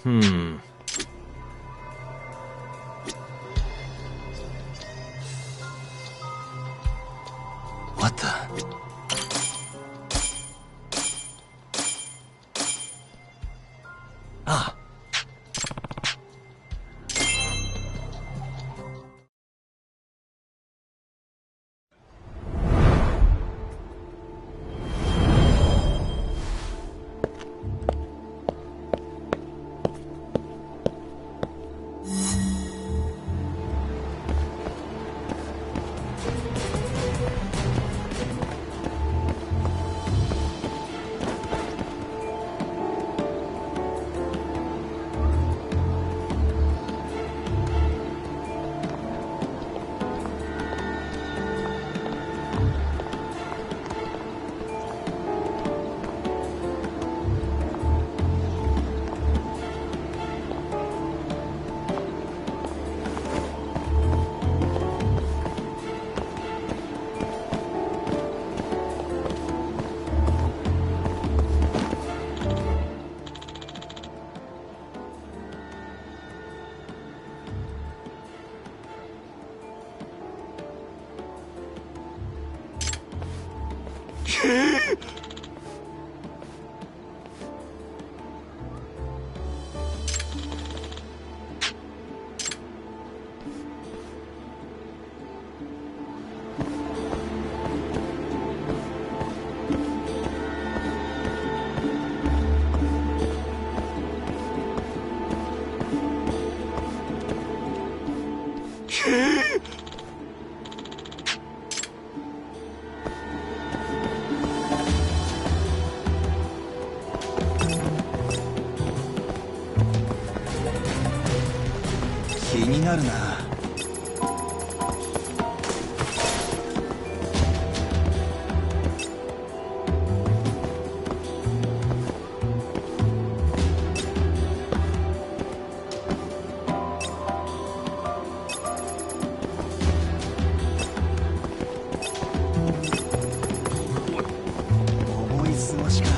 Hmm. What the? Ah.気になるな。思い過ごしか。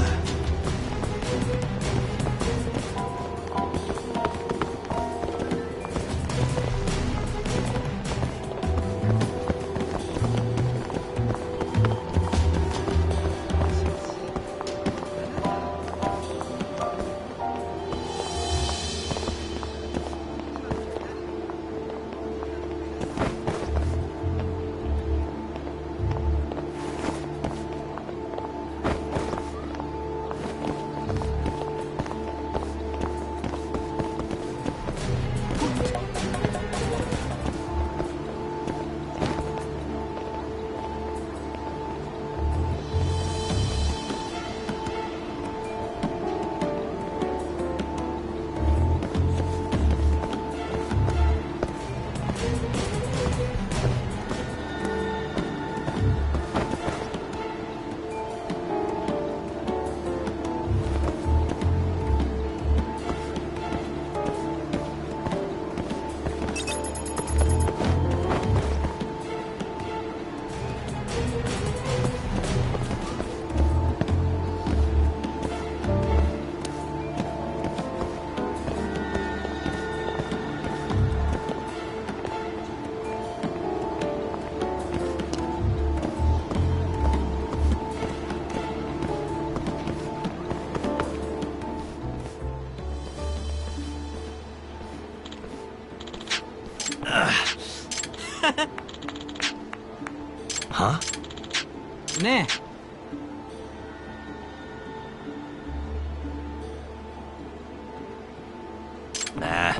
は？ねえ。なあ。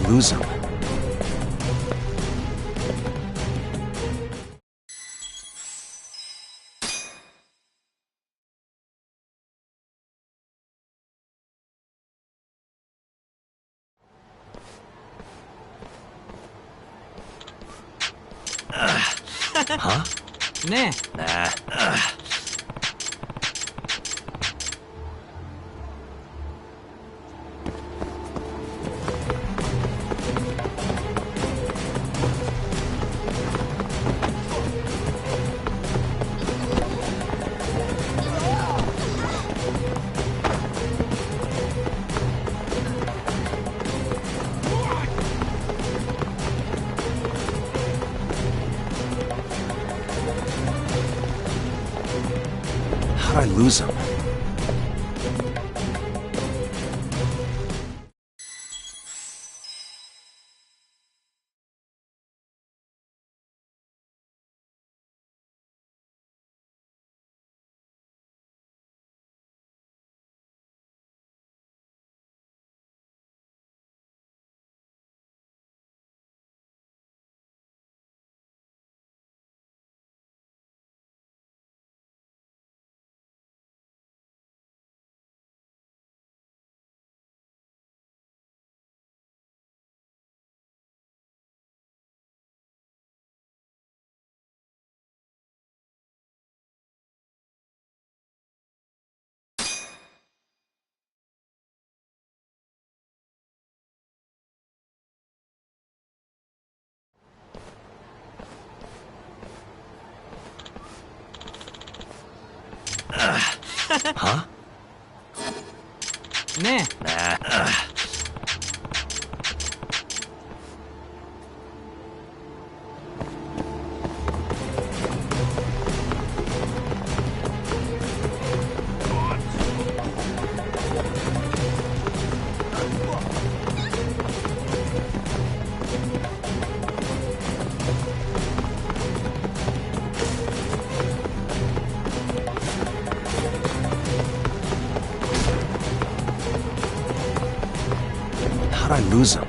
lose him? Huh? Ne? Nah. How'd I lose him? Huh? Ne? Nah. How'd I lose him?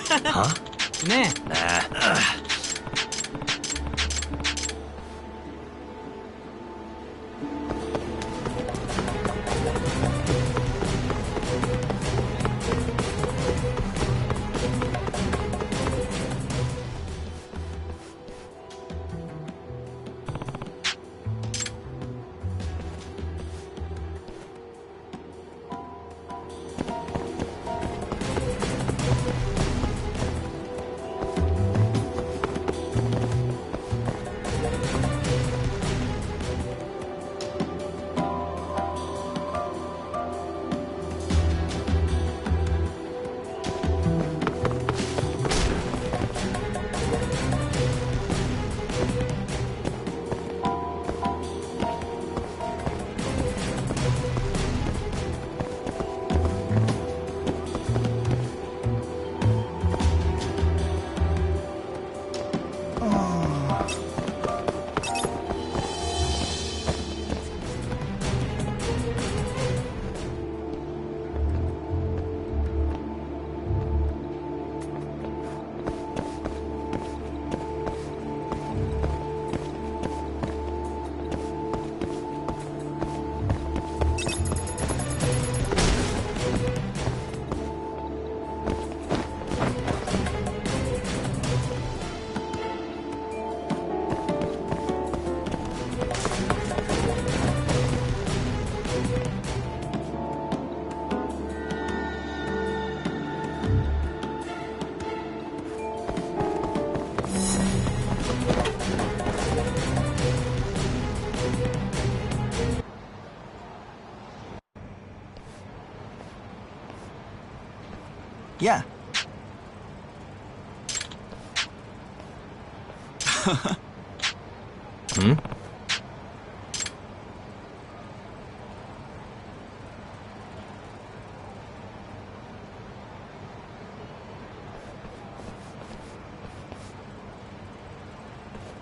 Huh? Ne? Nah. Yeah. Hmm?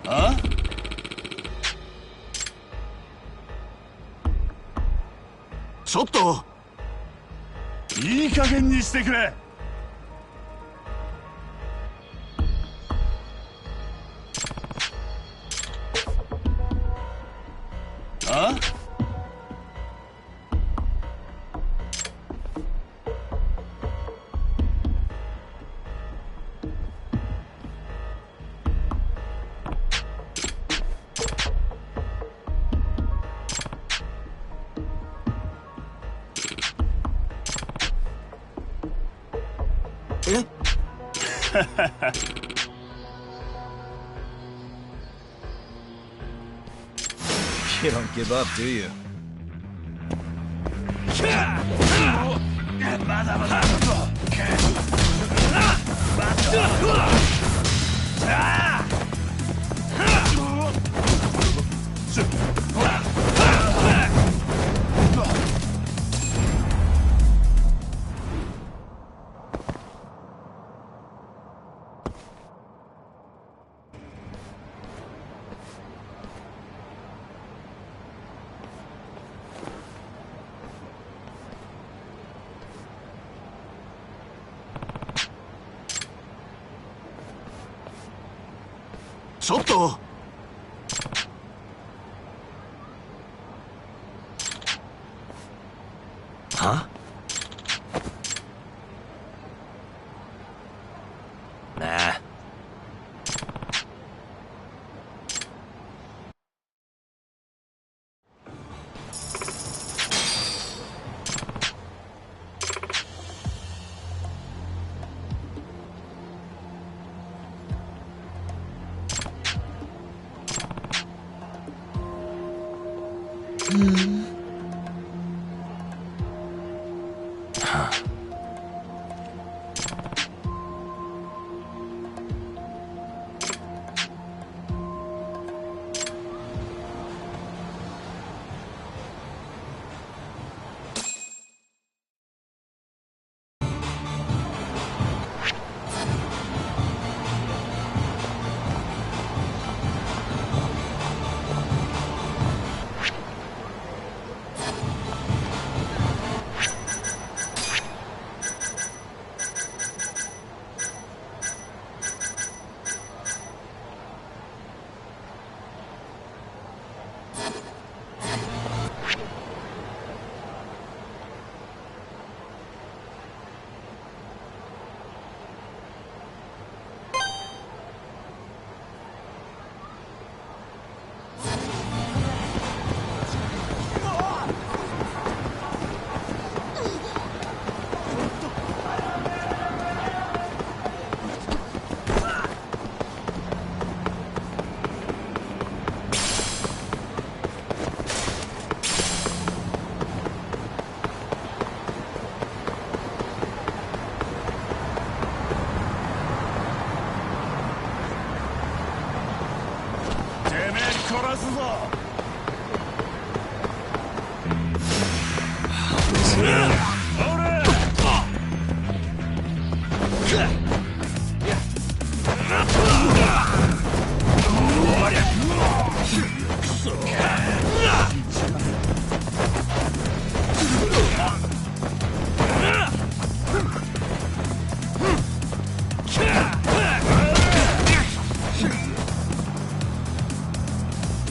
Huh? ちょっといい加減にしてくれ。あ？え？ You don't give up, do you? まだまだ。ちょっとは？Nah.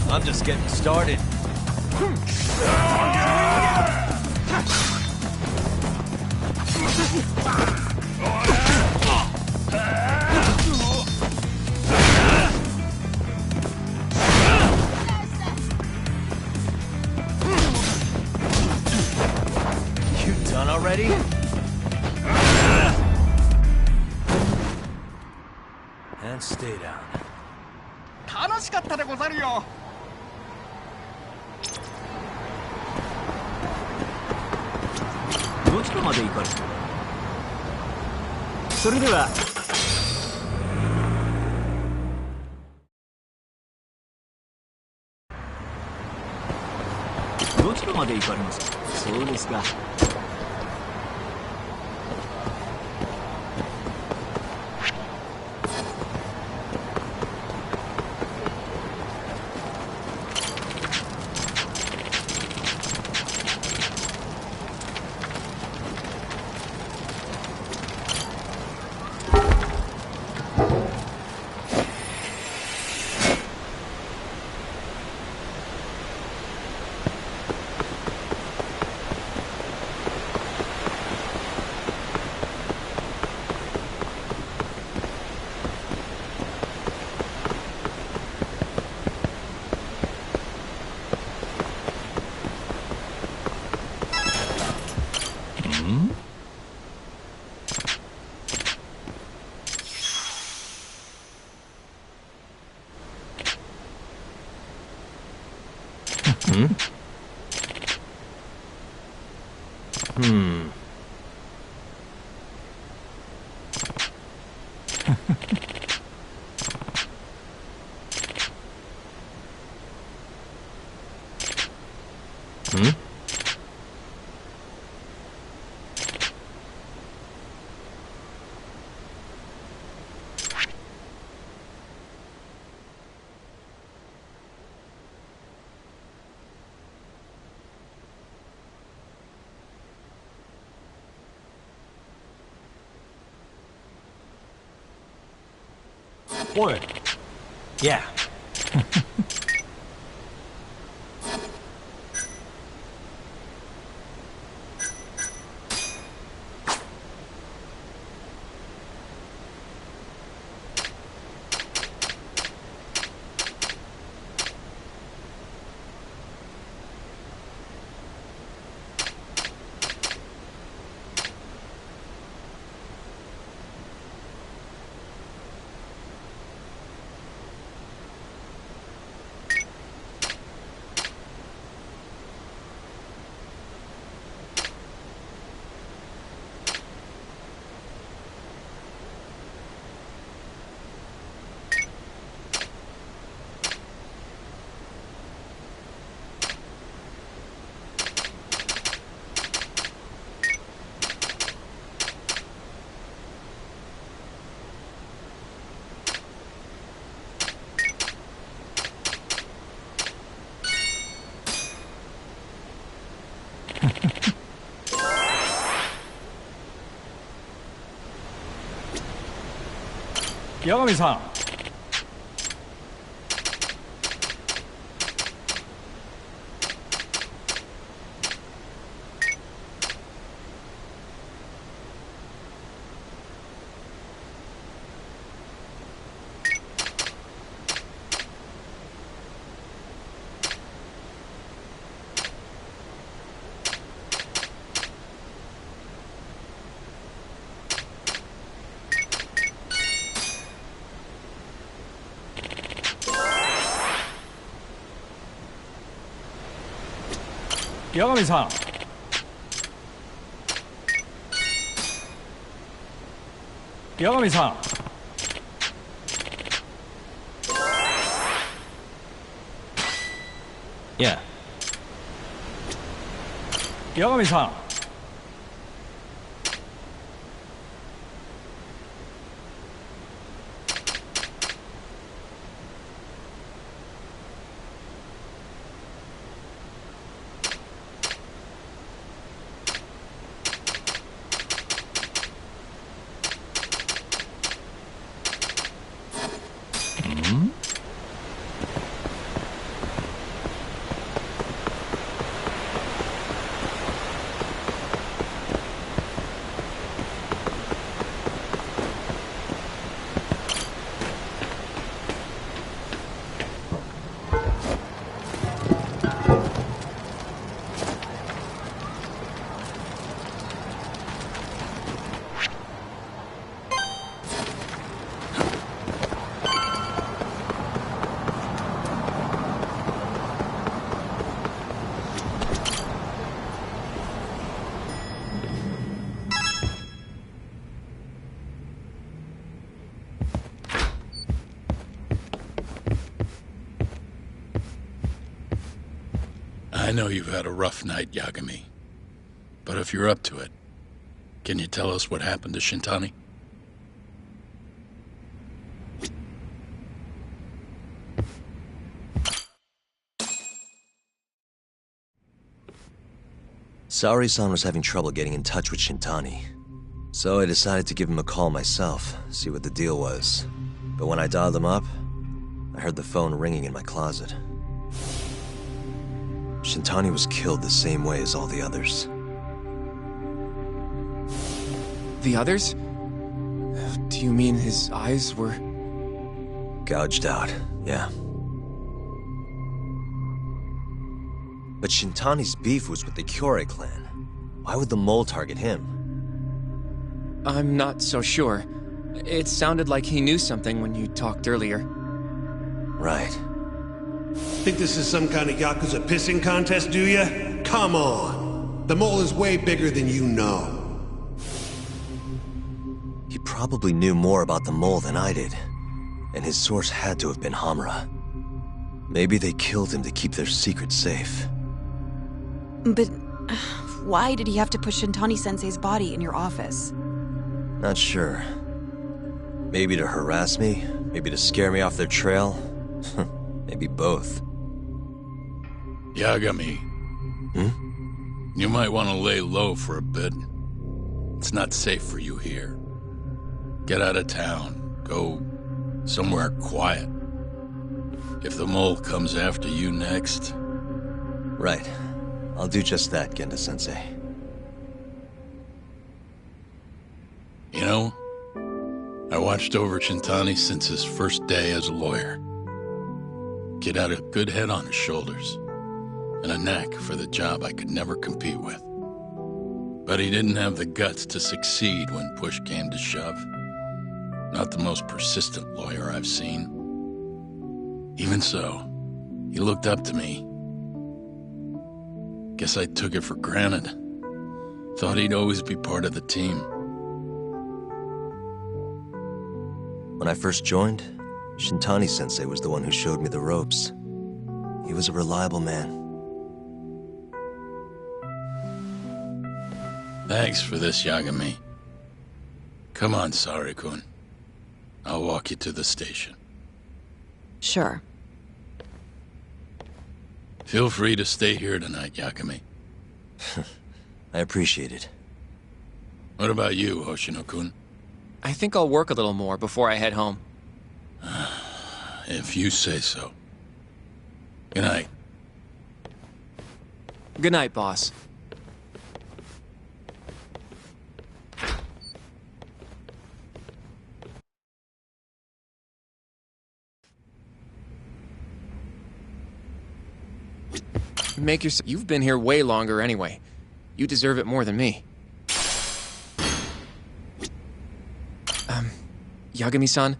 I'm just getting started. You done already? And stay down. 楽しかったでござるよ。どちらまで行かれる？それでは。どちらまで行かれますか？そうですか。おい。Yeah. 八神さん。八神さん。八神さん。Yeah. 八神さん。I know you've had a rough night, Yagami. But if you're up to it, can you tell us what happened to Shintani? Saori-san was having trouble getting in touch with Shintani. So I decided to give him a call myself, see what the deal was. But when I dialed him up, I heard the phone ringing in my closet. Shintani was killed the same way as all the others. The others? Do you mean his eyes were... Gouged out, yeah. But Shintani's beef was with the Kyorei clan. Why would the mole target him? I'm not so sure. It sounded like he knew something when you talked earlier. Right. Think this is some kind of Yakuza pissing contest, do ya? Come on! The mole is way bigger than you know. He probably knew more about the mole than I did. And his source had to have been Hamura. Maybe they killed him to keep their secret safe. But why did he have to put Shintani-sensei's body in your office? Not sure. Maybe to harass me, maybe to scare me off their trail. Maybe both. Yagami. You might want to lay low for a bit. It's not safe for you here. Get out of town. Go somewhere quiet. If the mole comes after you next... Right. I'll do just that, Genda-sensei. You know, I watched over Shintani since his first day as a lawyer. Kid had a good head on his shoulders, and a knack for the job I could never compete with. But he didn't have the guts to succeed when push came to shove. Not the most persistent lawyer I've seen. Even so, he looked up to me. Guess I took it for granted. Thought he'd always be part of the team. When I first joined, Shintani-sensei was the one who showed me the ropes. He was a reliable man. Thanks for this, Yagami. Come on, Saori-kun. I'll walk you to the station. Sure. Feel free to stay here tonight, Yagami. I appreciate it. What about you, Hoshino-kun? I think I'll work a little more before I head home. If you say so. Good night. Good night, boss. Make yourself... You've been here way longer anyway. You deserve it more than me. Yagami-san,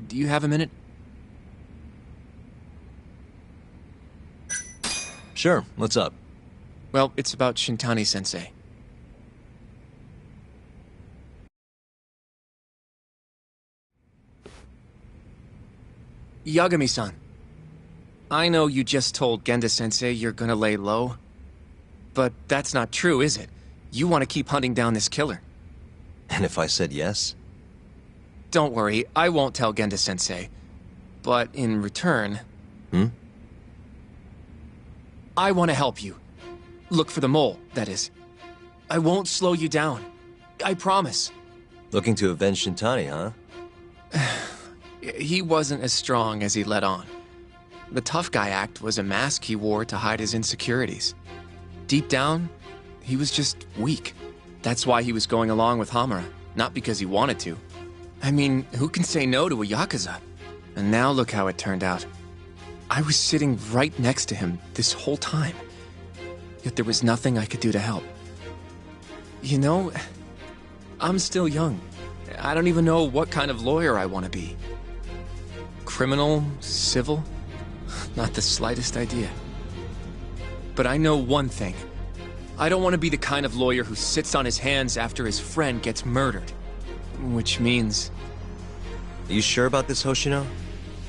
do you have a minute? Sure, what's up? Well, it's about Shintani-sensei. Yagami-san, I know you just told Genda-sensei you're gonna lay low, but that's not true, is it? You want to keep hunting down this killer. And if I said yes? Don't worry, I won't tell Genda-sensei. But in return... I want to help you. Look for the mole, that is. I won't slow you down. I promise. Looking to avenge Shintani, huh? He wasn't as strong as he let on. The tough guy act was a mask he wore to hide his insecurities. Deep down, he was just weak. That's why he was going along with Hamura, not because he wanted to. I mean, who can say no to a Yakuza? And now look how it turned out. I was sitting right next to him this whole time. Yet there was nothing I could do to help. You know, I'm still young. I don't even know what kind of lawyer I want to be. Criminal? Civil? Not the slightest idea. But I know one thing. I don't want to be the kind of lawyer who sits on his hands after his friend gets murdered. Which means... Are you sure about this, Hoshino?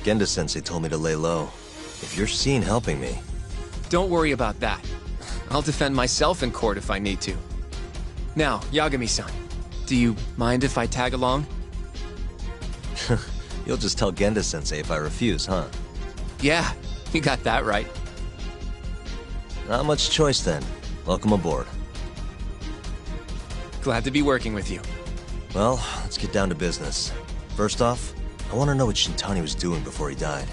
Genda-sensei told me to lay low. If you're seen helping me... Don't worry about that. I'll defend myself in court if I need to. Now, Yagami-san, do you mind if I tag along? You'll just tell Genda-sensei if I refuse, huh? Yeah, you got that right. Not much choice then. Welcome aboard. Glad to be working with you. Well, let's get down to business. First off, I want to know what Shintani was doing before he died.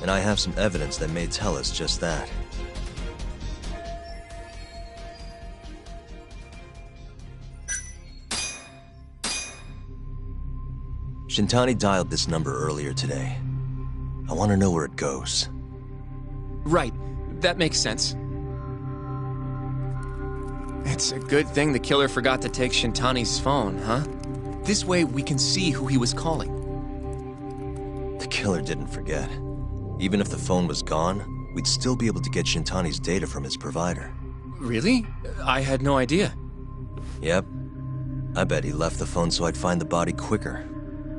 And I have some evidence that may tell us just that. Shintani dialed this number earlier today. I want to know where it goes. Right, that makes sense. It's a good thing the killer forgot to take Shintani's phone, huh? This way we can see who he was calling. The killer didn't forget. Even if the phone was gone, we'd still be able to get Shintani's data from his provider. Really? I had no idea. Yep. I bet he left the phone so I'd find the body quicker.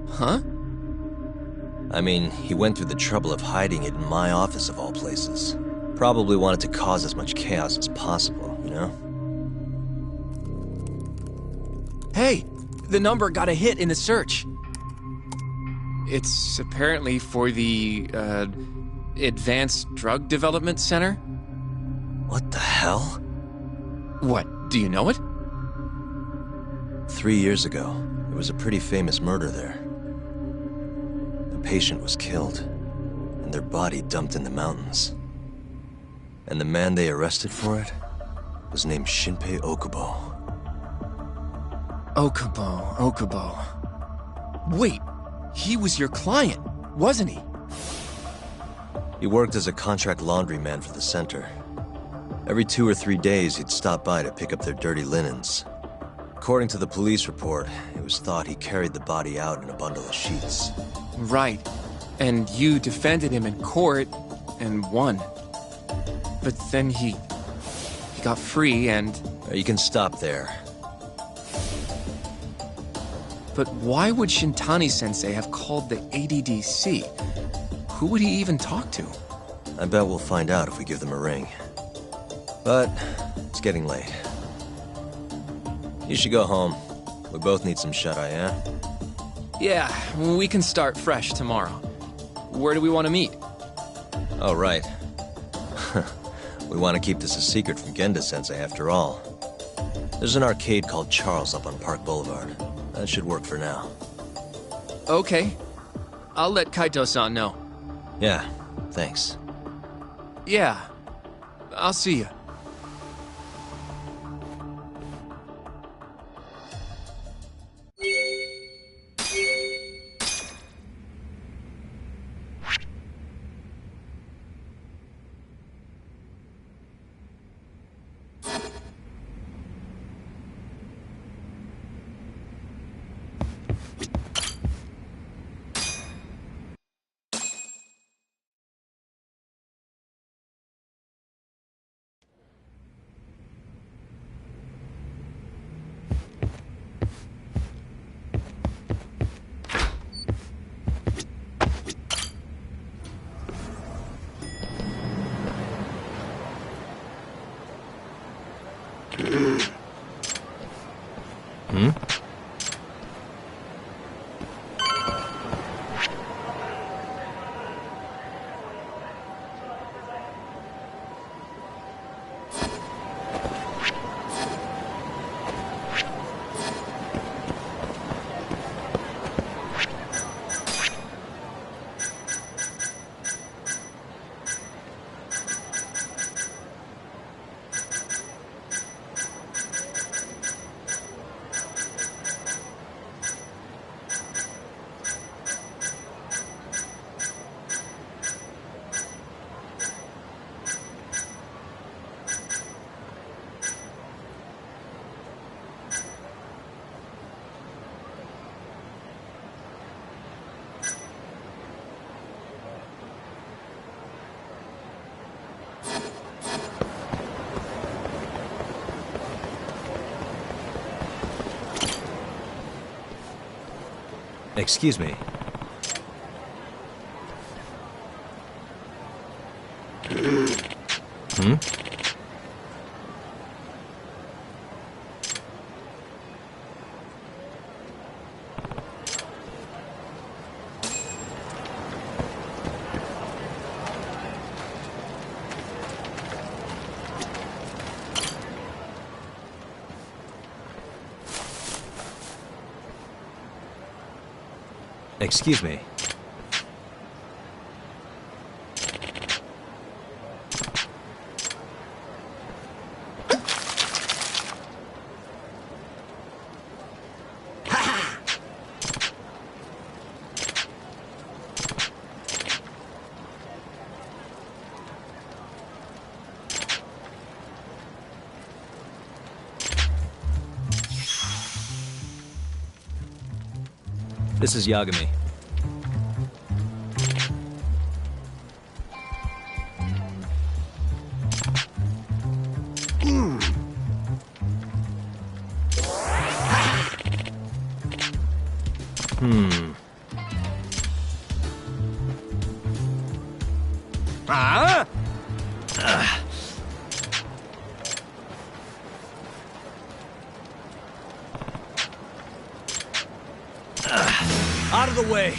Huh? I mean, he went through the trouble of hiding it in my office of all places. Probably wanted to cause as much chaos as possible, you know? Hey, the number got a hit in the search. It's apparently for the, Advanced Drug Development Center? What the hell? What, do you know it? 3 years ago, there was a pretty famous murder there. A patient was killed, and their body dumped in the mountains. And the man they arrested for it was named Shinpei Okubo. Okubo. Wait, he was your client, wasn't he? He worked as a contract laundryman for the center. Every 2 or 3 days, he'd stop by to pick up their dirty linens. According to the police report, it was thought he carried the body out in a bundle of sheets. Right. And you defended him in court and won. But then he got free and... You can stop there. But why would Shintani-sensei have called the ADDC? Who would he even talk to? I bet we'll find out if we give them a ring. But it's getting late. You should go home. We both need some shut-eye, yeah? Yeah, we can start fresh tomorrow. Where do we want to meet? Oh, right. We want to keep this a secret from Genda-sensei after all. There's an arcade called Charles up on Park Boulevard. That should work for now. Okay. I'll let Kaito-san know. Yeah, thanks. Yeah. I'll see you. Excuse me. Hmm? Excuse me. This is Yagami. Out of the way!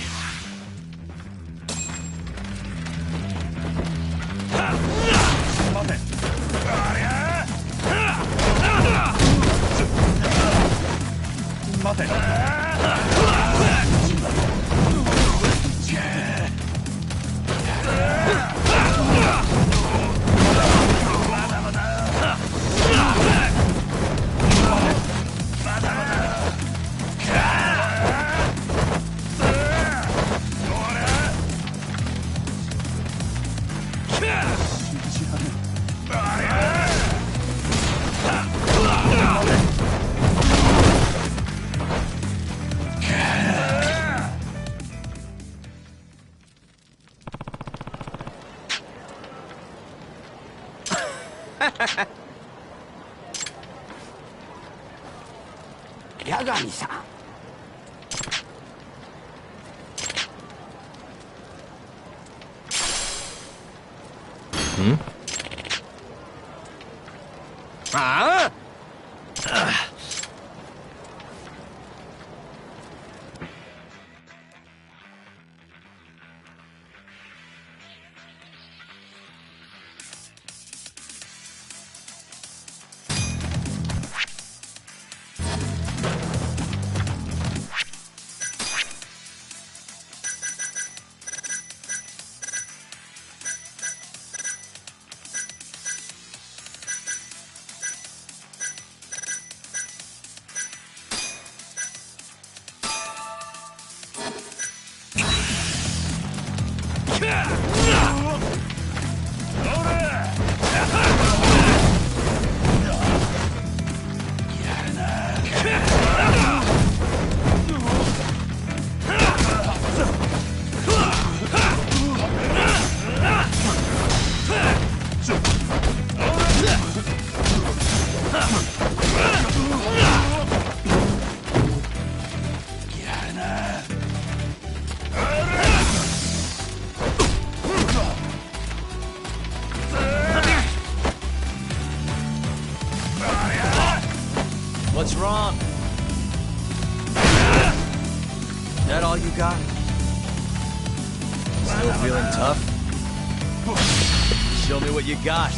Yagami-san. Hmm? What's wrong? That all you got? Still feeling tough? Show me what you got.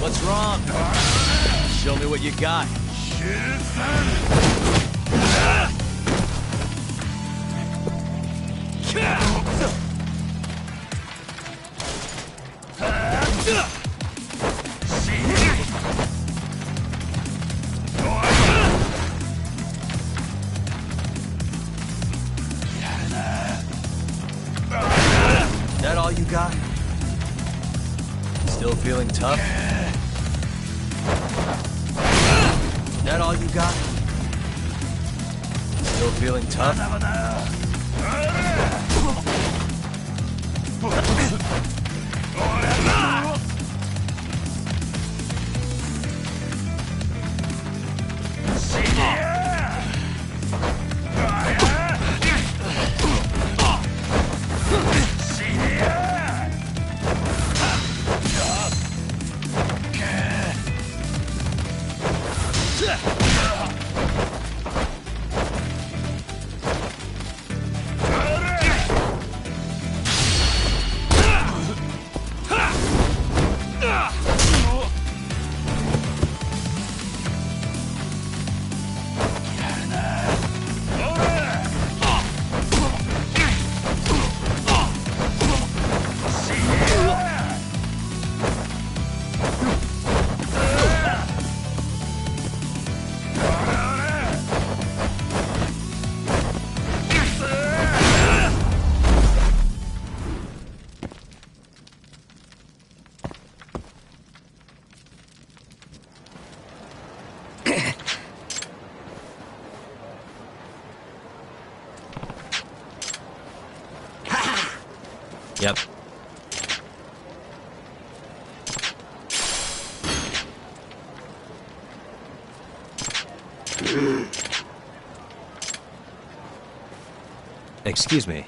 What's wrong? Show me what you got. That all you got? Still feeling tough? That all you got? Still feeling tough? Excuse me.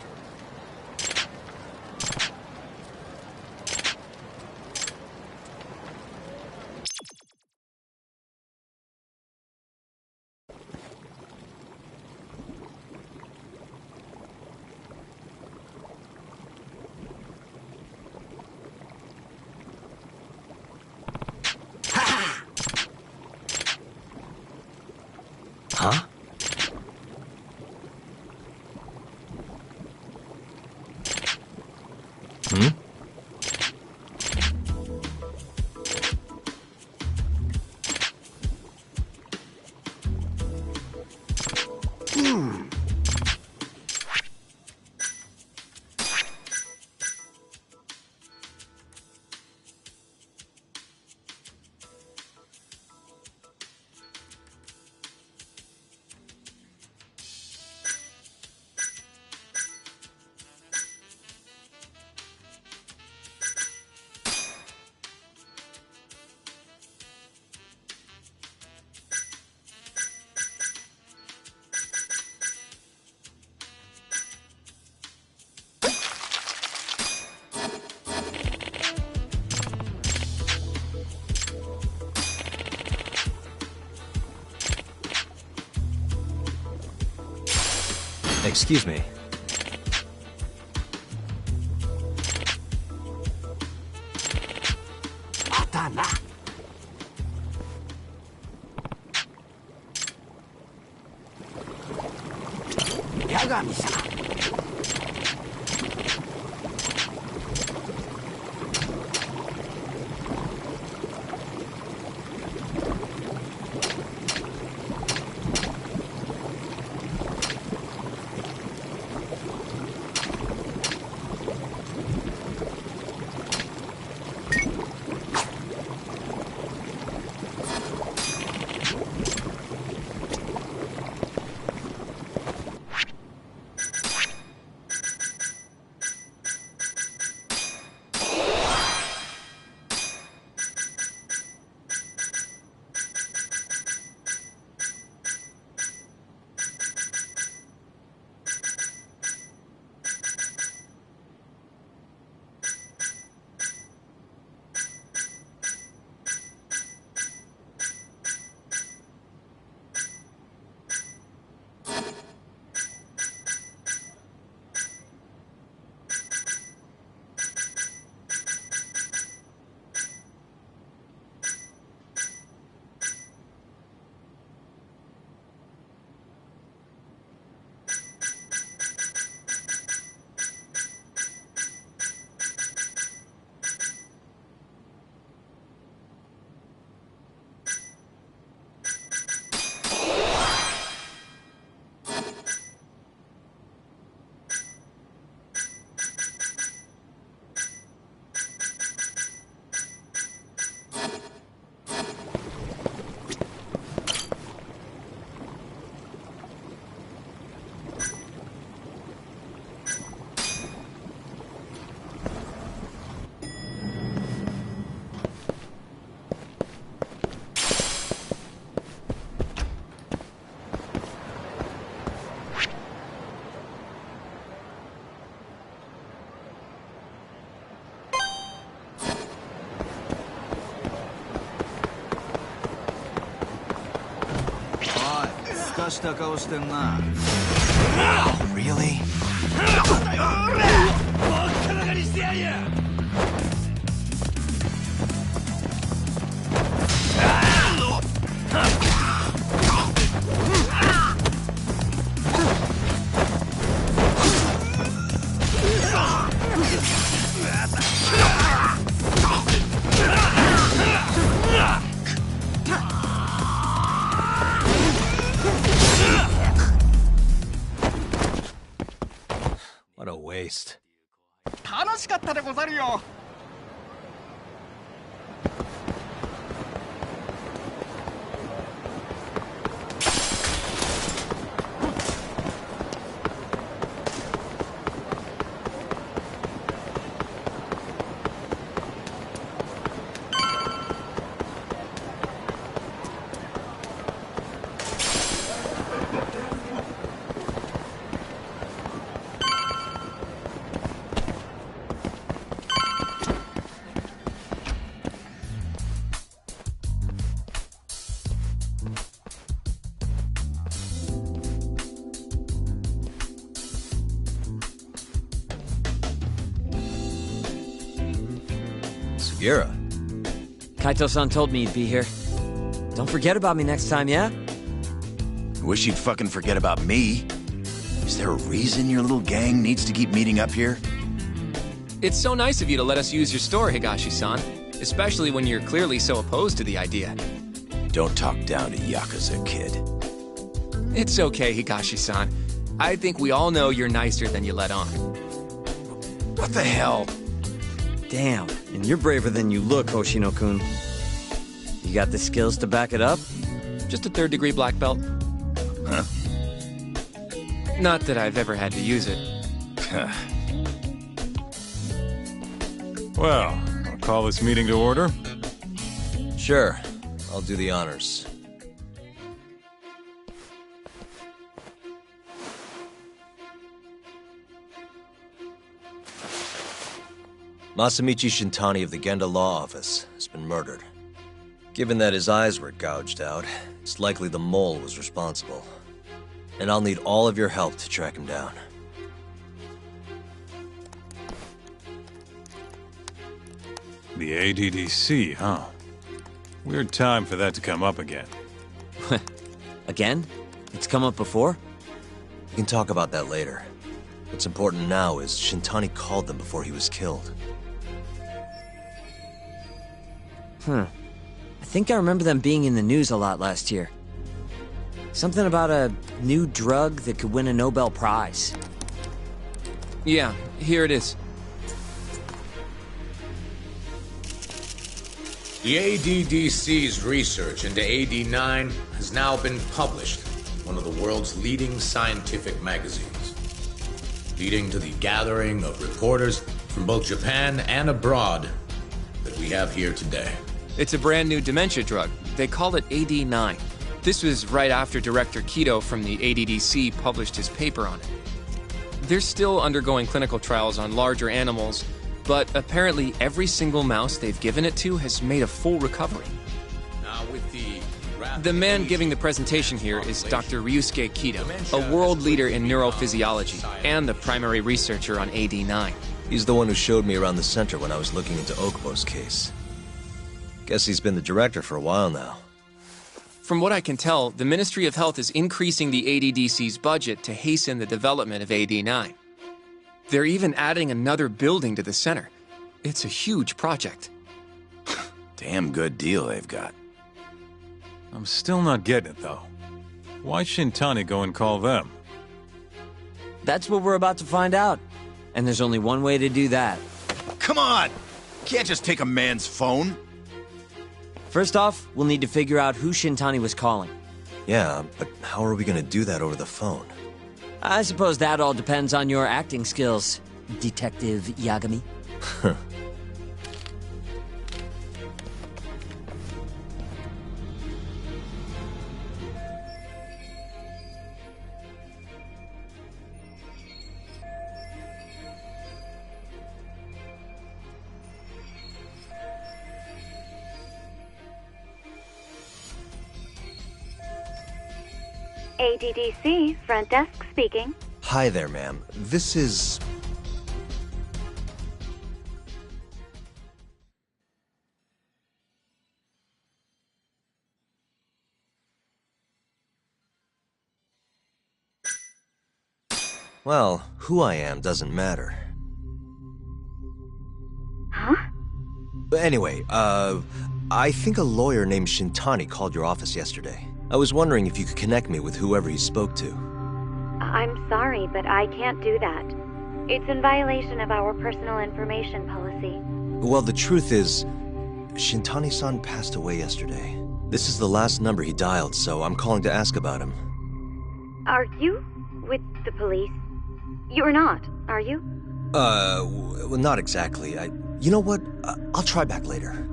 Huh? Hmm? Excuse me. Really? What a waste. 楽しかったでござるよ。Gira. Kaito-san told me you'd be here. Don't forget about me next time, yeah? Wish you'd fucking forget about me. Is there a reason your little gang needs to keep meeting up here? It's so nice of you to let us use your store, Higashi-san. Especially when you're clearly so opposed to the idea. Don't talk down to Yakuza, kid. It's okay, Higashi-san. I think we all know you're nicer than you let on. What the hell? Damn, and you're braver than you look, Hoshino-kun. You got the skills to back it up? Just a third-degree black belt. Huh? Not that I've ever had to use it. Well, I'll call this meeting to order. Sure. I'll do the honors. Masamichi Shintani of the Genda Law Office has been murdered. Given that his eyes were gouged out, it's likely the mole was responsible. And I'll need all of your help to track him down. The ADDC, huh? Weird time for that to come up again. Again? It's come up before? We can talk about that later. What's important now is Shintani called them before he was killed. I think I remember them being in the news a lot last year. Something about a new drug that could win a Nobel Prize. Yeah, here it is. The ADDC's research into AD9 has now been published in one of the world's leading scientific magazines, leading to the gathering of reporters from both Japan and abroad that we have here today. It's a brand new dementia drug. They call it AD9. This was right after Director Kido from the ADDC published his paper on it. They're still undergoing clinical trials on larger animals, but apparently every single mouse they've given it to has made a full recovery. Now with the man giving the presentation here is Dr. Ryusuke Kido, a world leader in neurophysiology and the primary researcher on AD9. He's the one who showed me around the center when I was looking into Okubo's case. Guess he's been the director for a while now. From what I can tell, the Ministry of Health is increasing the ADDC's budget to hasten the development of AD9. They're even adding another building to the center. It's a huge project. Damn good deal they've got. I'm still not getting it, though. Why Shintani go and call them? That's what we're about to find out. And there's only one way to do that. Come on! Can't just take a man's phone. First off, we'll need to figure out who Shintani was calling. Yeah, but how are we gonna do that over the phone? I suppose that all depends on your acting skills, Detective Yagami. ADDC, front desk speaking. Hi there, ma'am. This is... Well, who I am doesn't matter. Huh? But anyway, I think a lawyer named Shintani called your office yesterday. I was wondering if you could connect me with whoever he spoke to. I'm sorry, but I can't do that. It's in violation of our personal information policy. Well, the truth is, Shintani-san passed away yesterday. This is the last number he dialed, so I'm calling to ask about him. Are you with the police? You're not, are you? Well, not exactly. You know what? I'll try back later.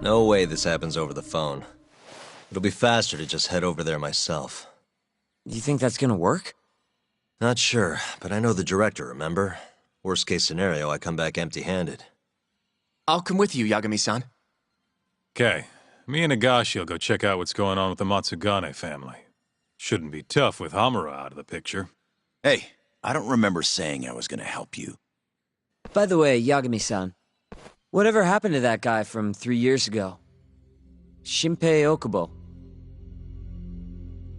No way this happens over the phone. It'll be faster to just head over there myself. You think that's gonna work? Not sure, but I know the director, remember? Worst case scenario, I come back empty-handed. I'll come with you, Yagami-san. Okay, me and Higashi will go check out what's going on with the Matsugane family. Shouldn't be tough with Hamura out of the picture. Hey, I don't remember saying I was gonna help you. By the way, Yagami-san, whatever happened to that guy from 3 years ago? Shinpei Okubo.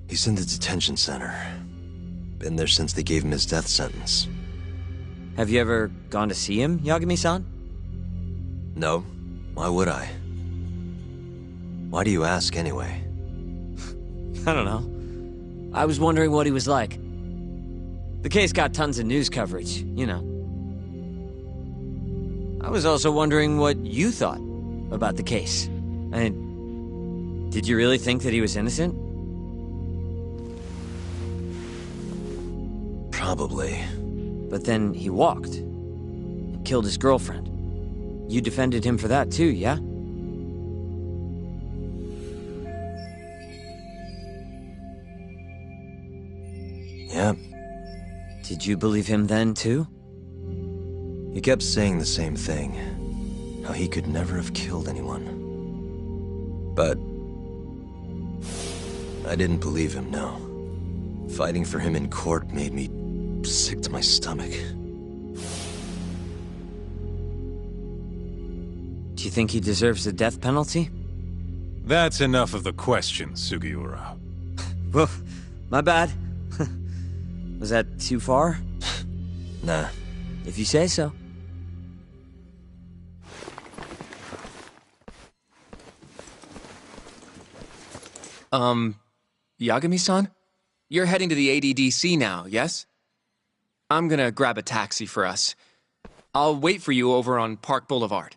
He's in the detention center. Been there since they gave him his death sentence. Have you ever gone to see him, Yagami-san? No. Why would I? Why do you ask, anyway? I don't know. I was wondering what he was like. The case got tons of news coverage, you know. I was also wondering what you thought about the case. Did you really think that he was innocent? Probably. But then he walked. And killed his girlfriend. You defended him for that too, yeah? Yeah. Did you believe him then too? He kept saying the same thing. How he could never have killed anyone. But I didn't believe him, no. Fighting for him in court made me sick to my stomach. Do you think he deserves the death penalty? That's enough of the questions, Sugiura. Well, my bad. Was that too far? Nah. If you say so. Yagami-san? You're heading to the ADDC now, yes? I'm gonna grab a taxi for us. I'll wait for you over on Park Boulevard.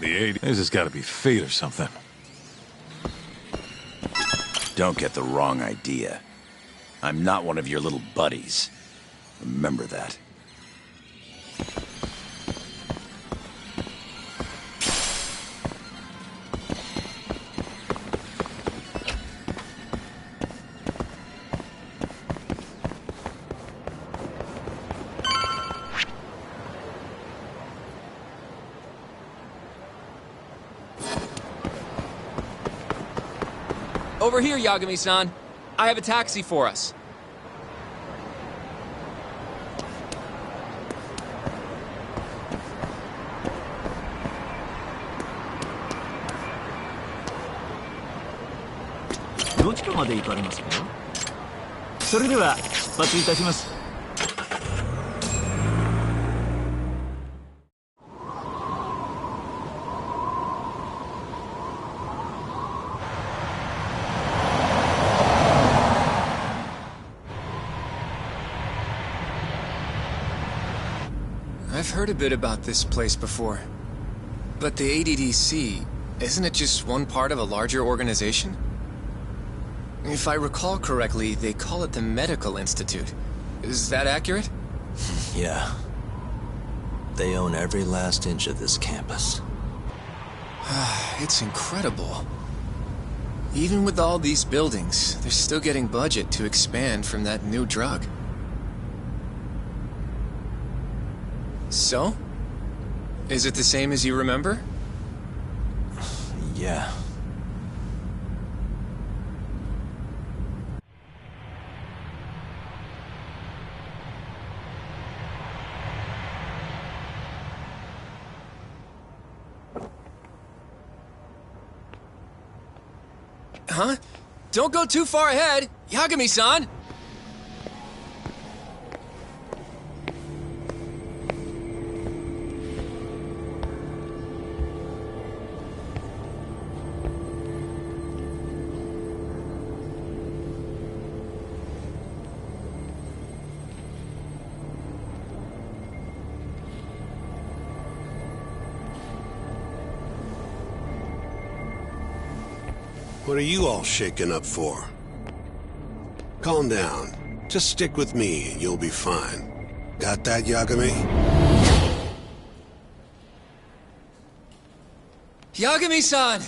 The 80. This has got to be fate or something. Don't get the wrong idea. I'm not one of your little buddies. Remember that. Over here, Yagami-san. I have a taxi for us. I've heard a bit about this place before. But the ADDC, isn't it just one part of a larger organization? If I recall correctly, they call it the Medical Institute. Is that accurate? Yeah. They own every last inch of this campus. It's incredible. Even with all these buildings, they're still getting budget to expand from that new drug. So? Is it the same as you remember? Yeah. Huh? Don't go too far ahead, Yagami-san! What are you all shaken up for? Calm down. Just stick with me and you'll be fine. Got that, Yagami? Yagami-san!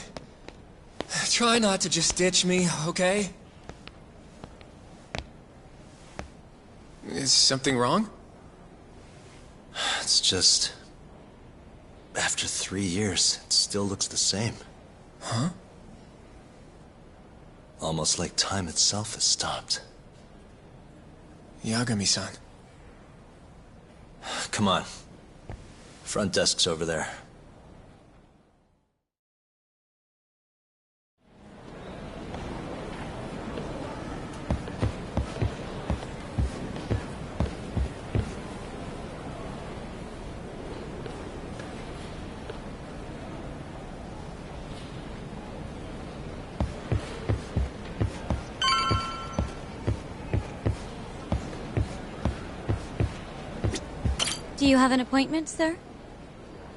Try not to just ditch me, okay? Is something wrong? It's just... After 3 years, it still looks the same. Huh? Almost like time itself has stopped. Yagami-san. Come on. Front desk's over there. Do you have an appointment, sir?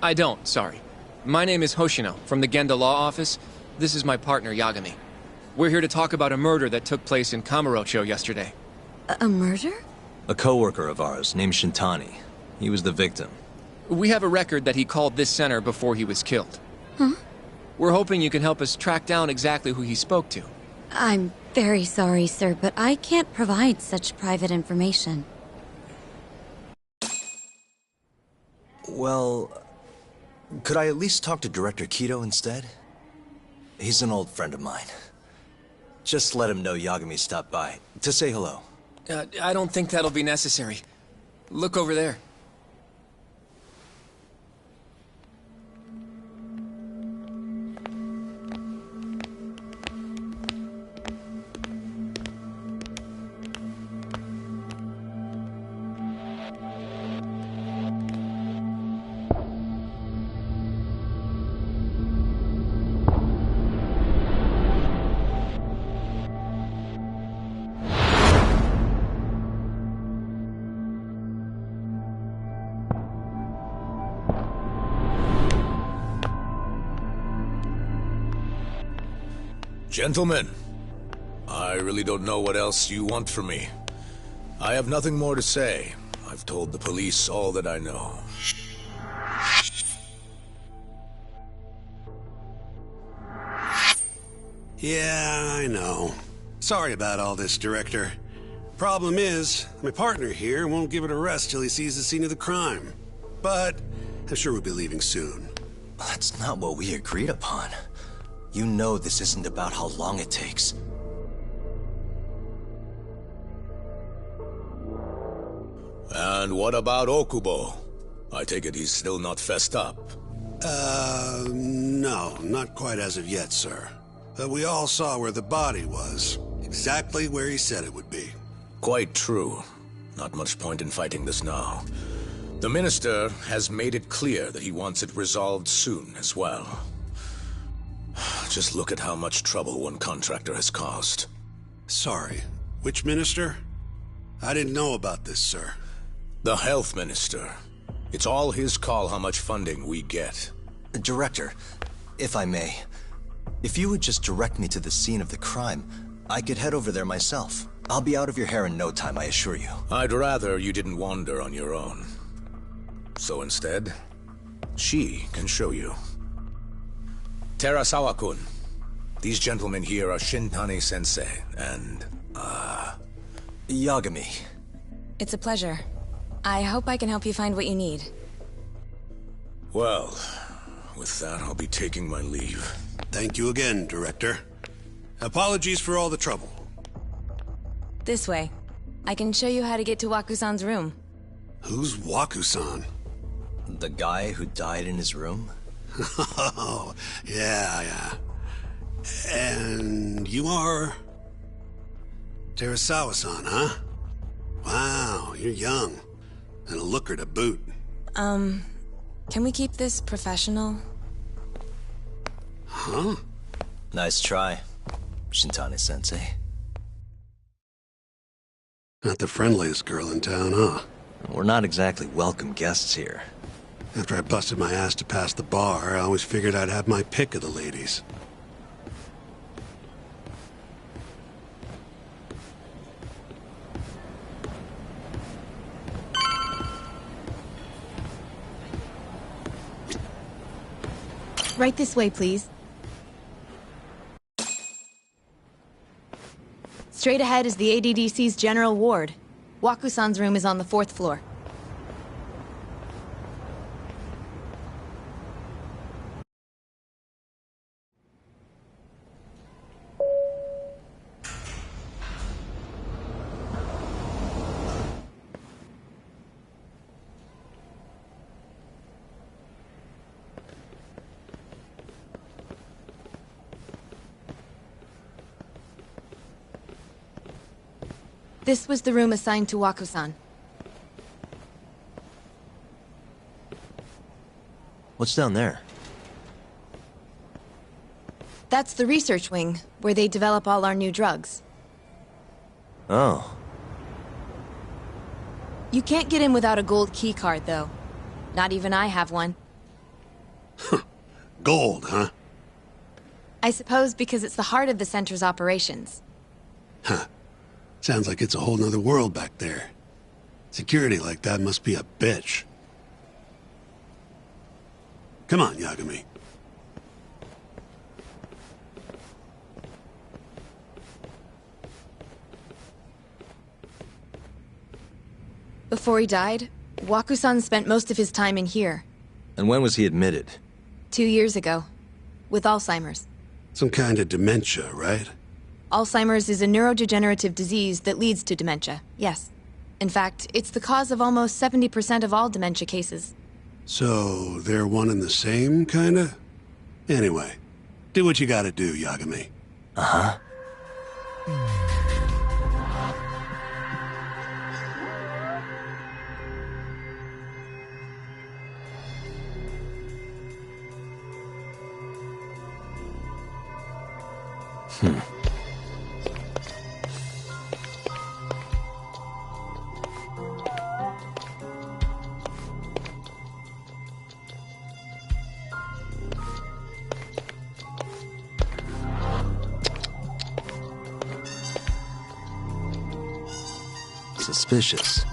I don't, sorry. My name is Hoshino, from the Genda Law Office. This is my partner, Yagami. We're here to talk about a murder that took place in Kamurocho yesterday. A murder? A coworker of ours, named Shintani. He was the victim. We have a record that he called this center before he was killed. Huh? We're hoping you can help us track down exactly who he spoke to. I'm very sorry, sir, but I can't provide such private information. Well, could I at least talk to Director Kido instead? He's an old friend of mine. Just let him know Yagami stopped by, to say hello. I don't think that'll be necessary. Look over there. Gentlemen, I really don't know what else you want from me. I have nothing more to say. I've told the police all that I know. Yeah, I know. Sorry about all this, Director. Problem is, my partner here won't give it a rest till he sees the scene of the crime. But I'm sure we'll be leaving soon. That's not what we agreed upon. You know this isn't about how long it takes. And what about Okubo? I take it he's still not fessed up. No, not quite as of yet, sir. But we all saw where the body was. Exactly where he said it would be. Quite true. Not much point in fighting this now. The Minister has made it clear that he wants it resolved soon as well. Just look at how much trouble one contractor has caused. Sorry, which minister? I didn't know about this, sir. The Health Minister. It's all his call how much funding we get. Director, if I may, if you would just direct me to the scene of the crime, I could head over there myself. I'll be out of your hair in no time, I assure you. I'd rather you didn't wander on your own. So instead, she can show you. Terasawa-kun, these gentlemen here are Shintani-sensei and, Yagami. It's a pleasure. I hope I can help you find what you need. Well, with that, I'll be taking my leave. Thank you again, Director. Apologies for all the trouble. This way. I can show you how to get to Waku-san's room. Who's Waku-san? The guy who died in his room? Oh, yeah. And you are... Terasawa-san, huh? Wow, you're young. And a looker to boot. Can we keep this professional? Huh? Nice try, Shintani-sensei. Not the friendliest girl in town, huh? We're not exactly welcome guests here. After I busted my ass to pass the bar, I always figured I'd have my pick of the ladies. Right this way, please. Straight ahead is the ADDC's general ward. Waku-san's room is on the 4th floor. This was the room assigned to Waku-san. What's down there? That's the research wing, where they develop all our new drugs. Oh. You can't get in without a gold key card, though. Not even I have one. Gold, huh? I suppose because it's the heart of the center's operations. Huh. Sounds like it's a whole nother world back there. Security like that must be a bitch. Come on, Yagami. Before he died, Waku-san spent most of his time in here. And when was he admitted? 2 years ago. With Alzheimer's. Some kind of dementia, right? Alzheimer's is a neurodegenerative disease that leads to dementia, yes. In fact, it's the cause of almost 70% of all dementia cases. So, they're one and the same, kinda? Anyway, do what you gotta do, Yagami. Uh-huh. Suspicious.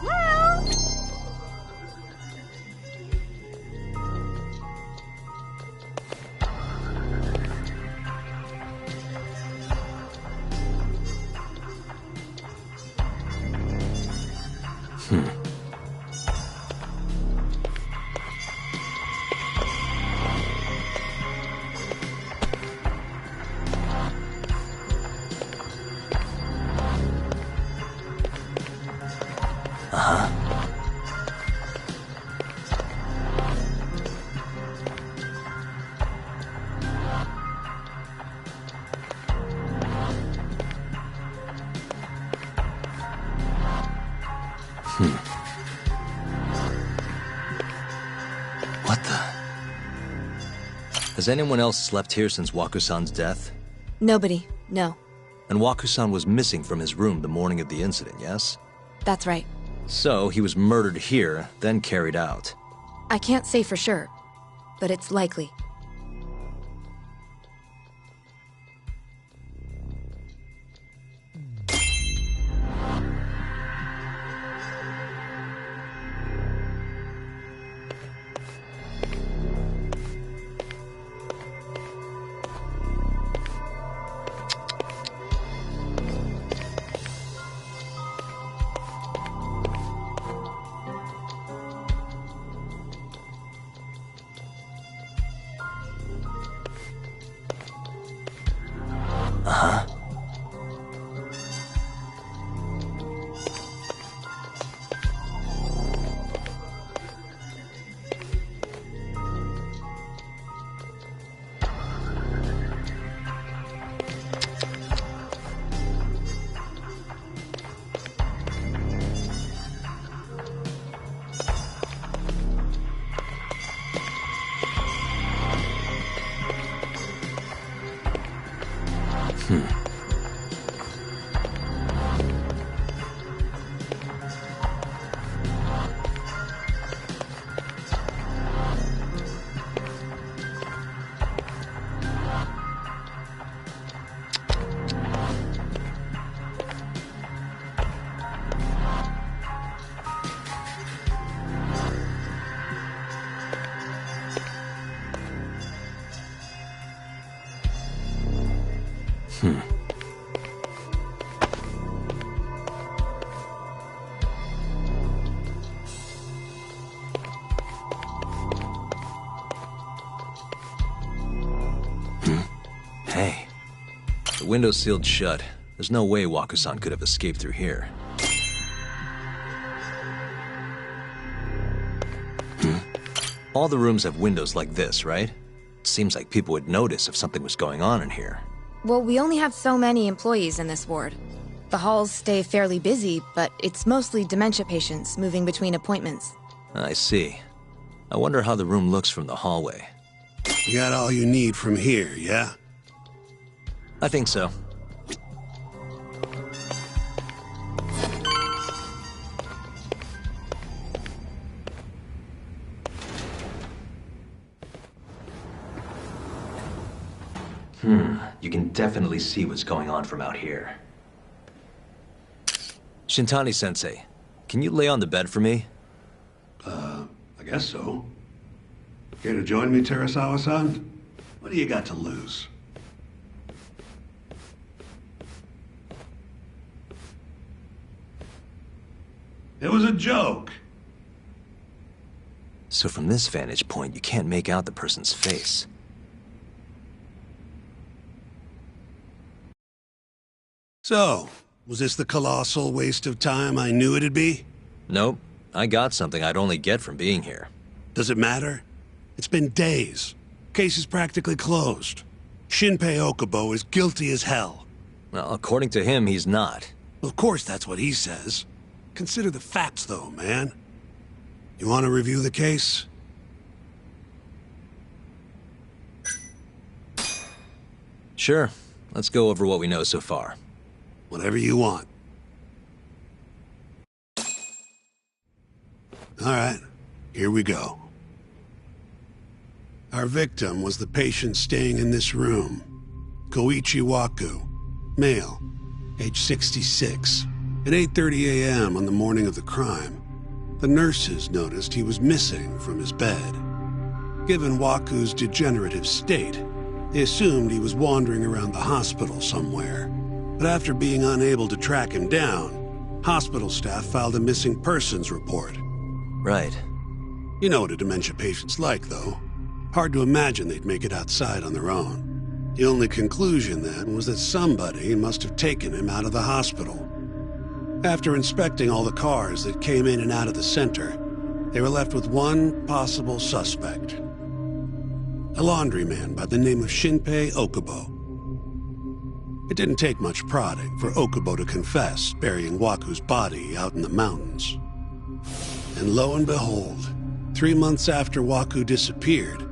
What the? Has anyone else slept here since Waku-san's death? Nobody, no. And Waku-san was missing from his room the morning of the incident, yes? That's right. So, he was murdered here, then carried out. I can't say for sure, but it's likely. Hey. The window's sealed shut. There's no way Waku-san could have escaped through here. All the rooms have windows like this, right? Seems like people would notice if something was going on in here. Well, we only have so many employees in this ward. The halls stay fairly busy, but it's mostly dementia patients moving between appointments. I see. I wonder how the room looks from the hallway. You got all you need from here, yeah? I think so. You can definitely see what's going on from out here. Shintani-sensei, can you lay on the bed for me? I guess so. Care to join me, Terasawa-san? What do you got to lose? It was a joke. So from this vantage point, you can't make out the person's face. So, was this the colossal waste of time I knew it'd be? Nope. I got something I'd only get from being here. Does it matter? It's been days. Case is practically closed. Shinpei Okubo is guilty as hell. Well, according to him, he's not. Of course that's what he says. Consider the facts, though, man. You want to review the case? Sure. Let's go over what we know so far. Whatever you want. All right, here we go. Our victim was the patient staying in this room. Koichi Waku, male, age 66. At 8:30 a.m. on the morning of the crime, the nurses noticed he was missing from his bed. Given Waku's degenerative state, they assumed he was wandering around the hospital somewhere. But after being unable to track him down, hospital staff filed a missing persons report. Right. You know what a dementia patient's like, though. Hard to imagine they'd make it outside on their own. The only conclusion then was that somebody must have taken him out of the hospital. After inspecting all the cars that came in and out of the center, they were left with one possible suspect. A laundryman by the name of Shinpei Okubo. It didn't take much prodding for Okubo to confess burying Waku's body out in the mountains. And lo and behold, 3 months after Waku disappeared,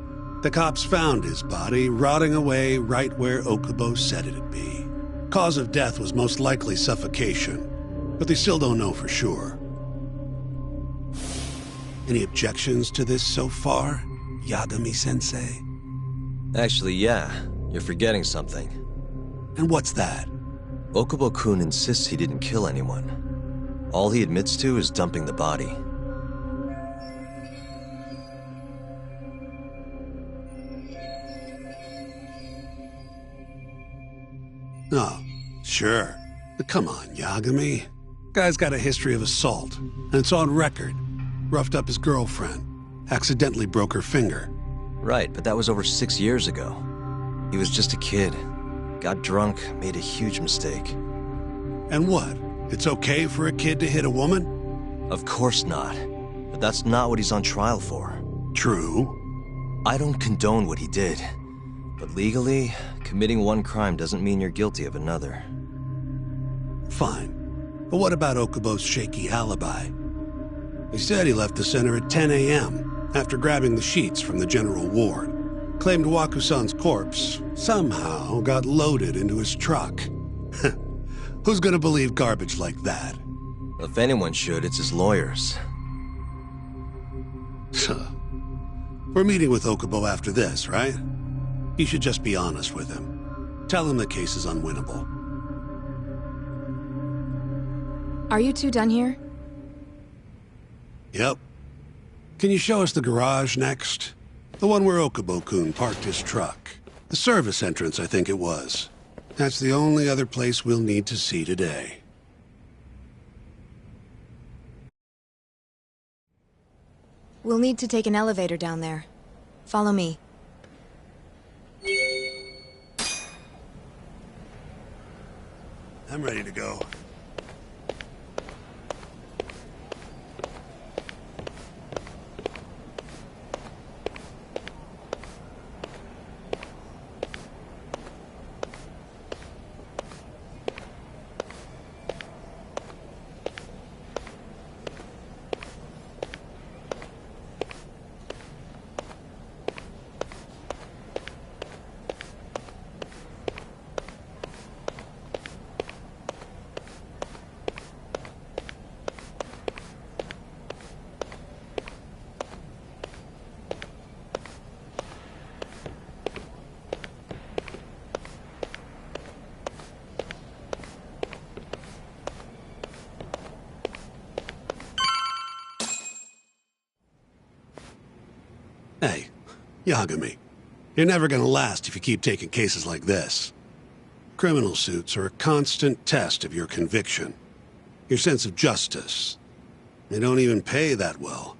the cops found his body rotting away right where Okubo said it'd be. Cause of death was most likely suffocation, but they still don't know for sure. Any objections to this so far, Yagami-sensei? Actually, yeah. You're forgetting something. And what's that? Okubo-kun insists he didn't kill anyone. All he admits to is dumping the body. Oh, sure. But come on, Yagami. Guy's got a history of assault, and it's on record. Roughed up his girlfriend. Accidentally broke her finger. Right, but that was over 6 years ago. He was just a kid. Got drunk, made a huge mistake. And what? It's okay for a kid to hit a woman? Of course not. But that's not what he's on trial for. True. I don't condone what he did. But legally, committing one crime doesn't mean you're guilty of another. Fine. But what about Okubo's shaky alibi? He said he left the center at 10 a.m. after grabbing the sheets from the general ward. Claimed Waku-san's corpse somehow got loaded into his truck. Who's gonna believe garbage like that? If anyone should, it's his lawyers. We're meeting with Okubo after this, right? You should just be honest with him. Tell him the case is unwinnable. Are you two done here? Yep. Can you show us the garage next? The one where Okubo-kun parked his truck. The service entrance, I think it was. That's the only other place we'll need to see today. We'll need to take an elevator down there. Follow me. I'm ready to go. Yagami, you're never gonna last if you keep taking cases like this. Criminal suits are a constant test of your conviction, your sense of justice. They don't even pay that well.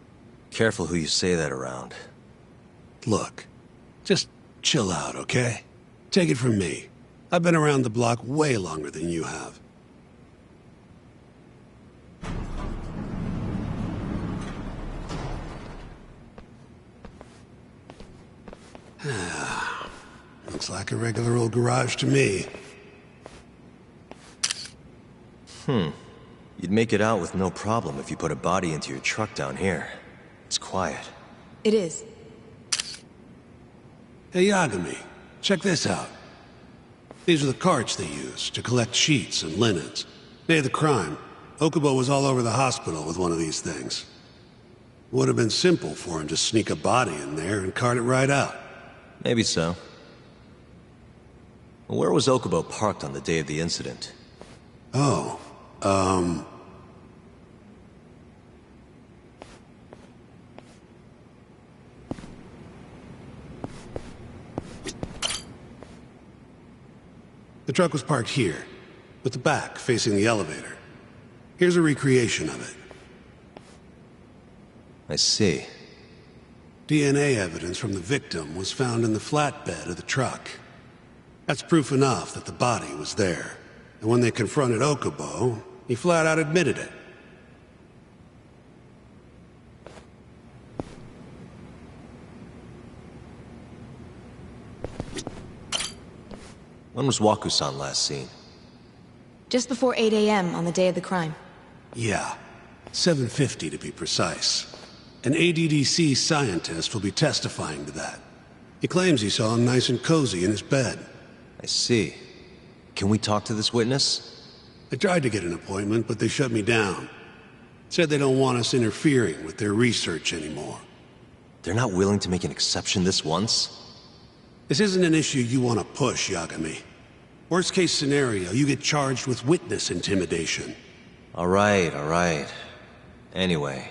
Careful who you say that around. Look, just chill out, okay? Take it from me. I've been around the block way longer than you have. Looks like a regular old garage to me. You'd make it out with no problem if you put a body into your truck down here. It's quiet. It is. Hey, Yagami, check this out. These are the carts they use to collect sheets and linens. Day of the crime, Okubo was all over the hospital with one of these things. Would have been simple for him to sneak a body in there and cart it right out. Maybe so. Where was Okubo parked on the day of the incident? Oh, the truck was parked here, with the back facing the elevator. Here's a recreation of it. I see. DNA evidence from the victim was found in the flatbed of the truck. That's proof enough that the body was there. And when they confronted Okubo, he flat out admitted it. When was Waku-san last seen? Just before 8 a.m. on the day of the crime. Yeah, 7:50 to be precise. An ADDC scientist will be testifying to that. He claims he saw him nice and cozy in his bed. I see. Can we talk to this witness? I tried to get an appointment, but they shut me down. Said they don't want us interfering with their research anymore. They're not willing to make an exception this once? This isn't an issue you want to push, Yagami. Worst case scenario, you get charged with witness intimidation. All right. Anyway,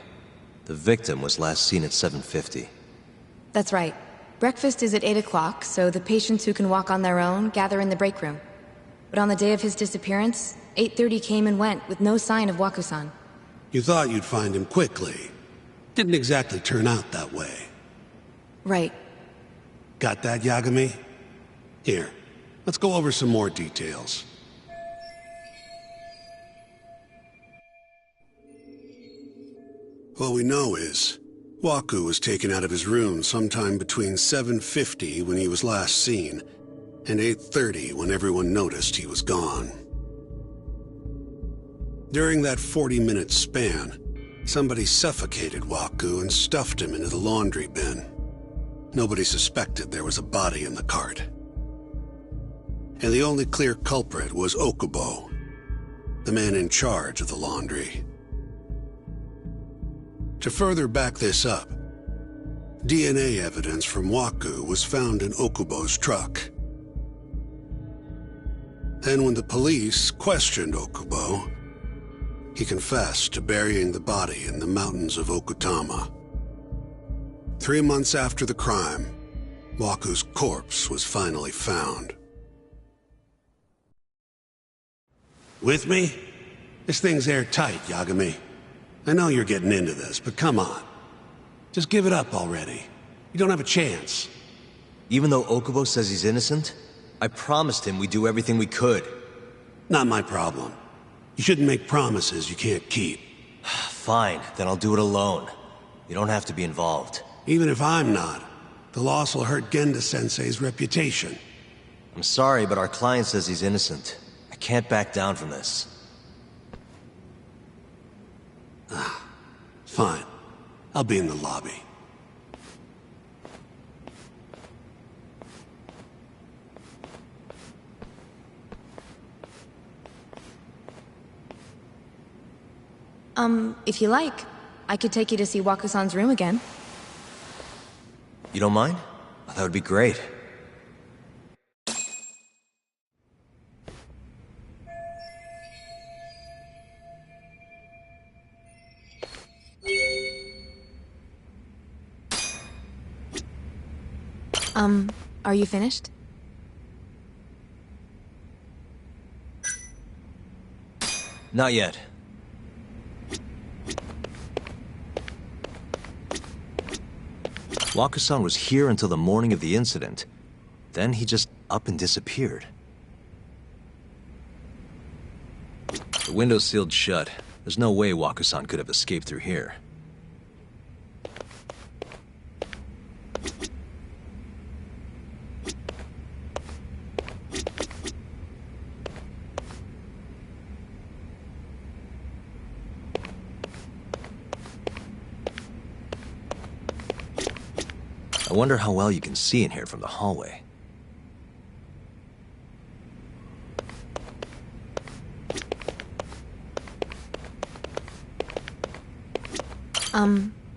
the victim was last seen at 7:50. That's right. Breakfast is at 8 o'clock, so the patients who can walk on their own gather in the break room. But on the day of his disappearance, 8:30 came and went with no sign of Waku-san. You thought you'd find him quickly. Didn't exactly turn out that way. Right. Got that, Yagami? Here, let's go over some more details. What we know is, Waku was taken out of his room sometime between 7:50 when he was last seen, and 8:30 when everyone noticed he was gone. During that 40-minute span, somebody suffocated Waku and stuffed him into the laundry bin. Nobody suspected there was a body in the cart. And the only clear culprit was Okubo, the man in charge of the laundry. To further back this up, DNA evidence from Waku was found in Okubo's truck. Then when the police questioned Okubo, he confessed to burying the body in the mountains of Okutama. 3 months after the crime, Waku's corpse was finally found. With me? This thing's airtight, Yagami. I know you're getting into this, but come on. Just give it up already. You don't have a chance. Even though Okubo says he's innocent, I promised him we'd do everything we could. Not my problem. You shouldn't make promises you can't keep. Fine, then I'll do it alone. You don't have to be involved. Even if I'm not, the loss will hurt Genda-sensei's reputation. I'm sorry, but our client says he's innocent. I can't back down from this. Fine. I'll be in the lobby. If you like, I could take you to see Waku-san's room again. You don't mind? That would be great. Are you finished? Not yet. Waka-san was here until the morning of the incident. Then he just up and disappeared. The window's sealed shut. There's no way Waka-san could have escaped through here. I wonder how well you can see in here from the hallway.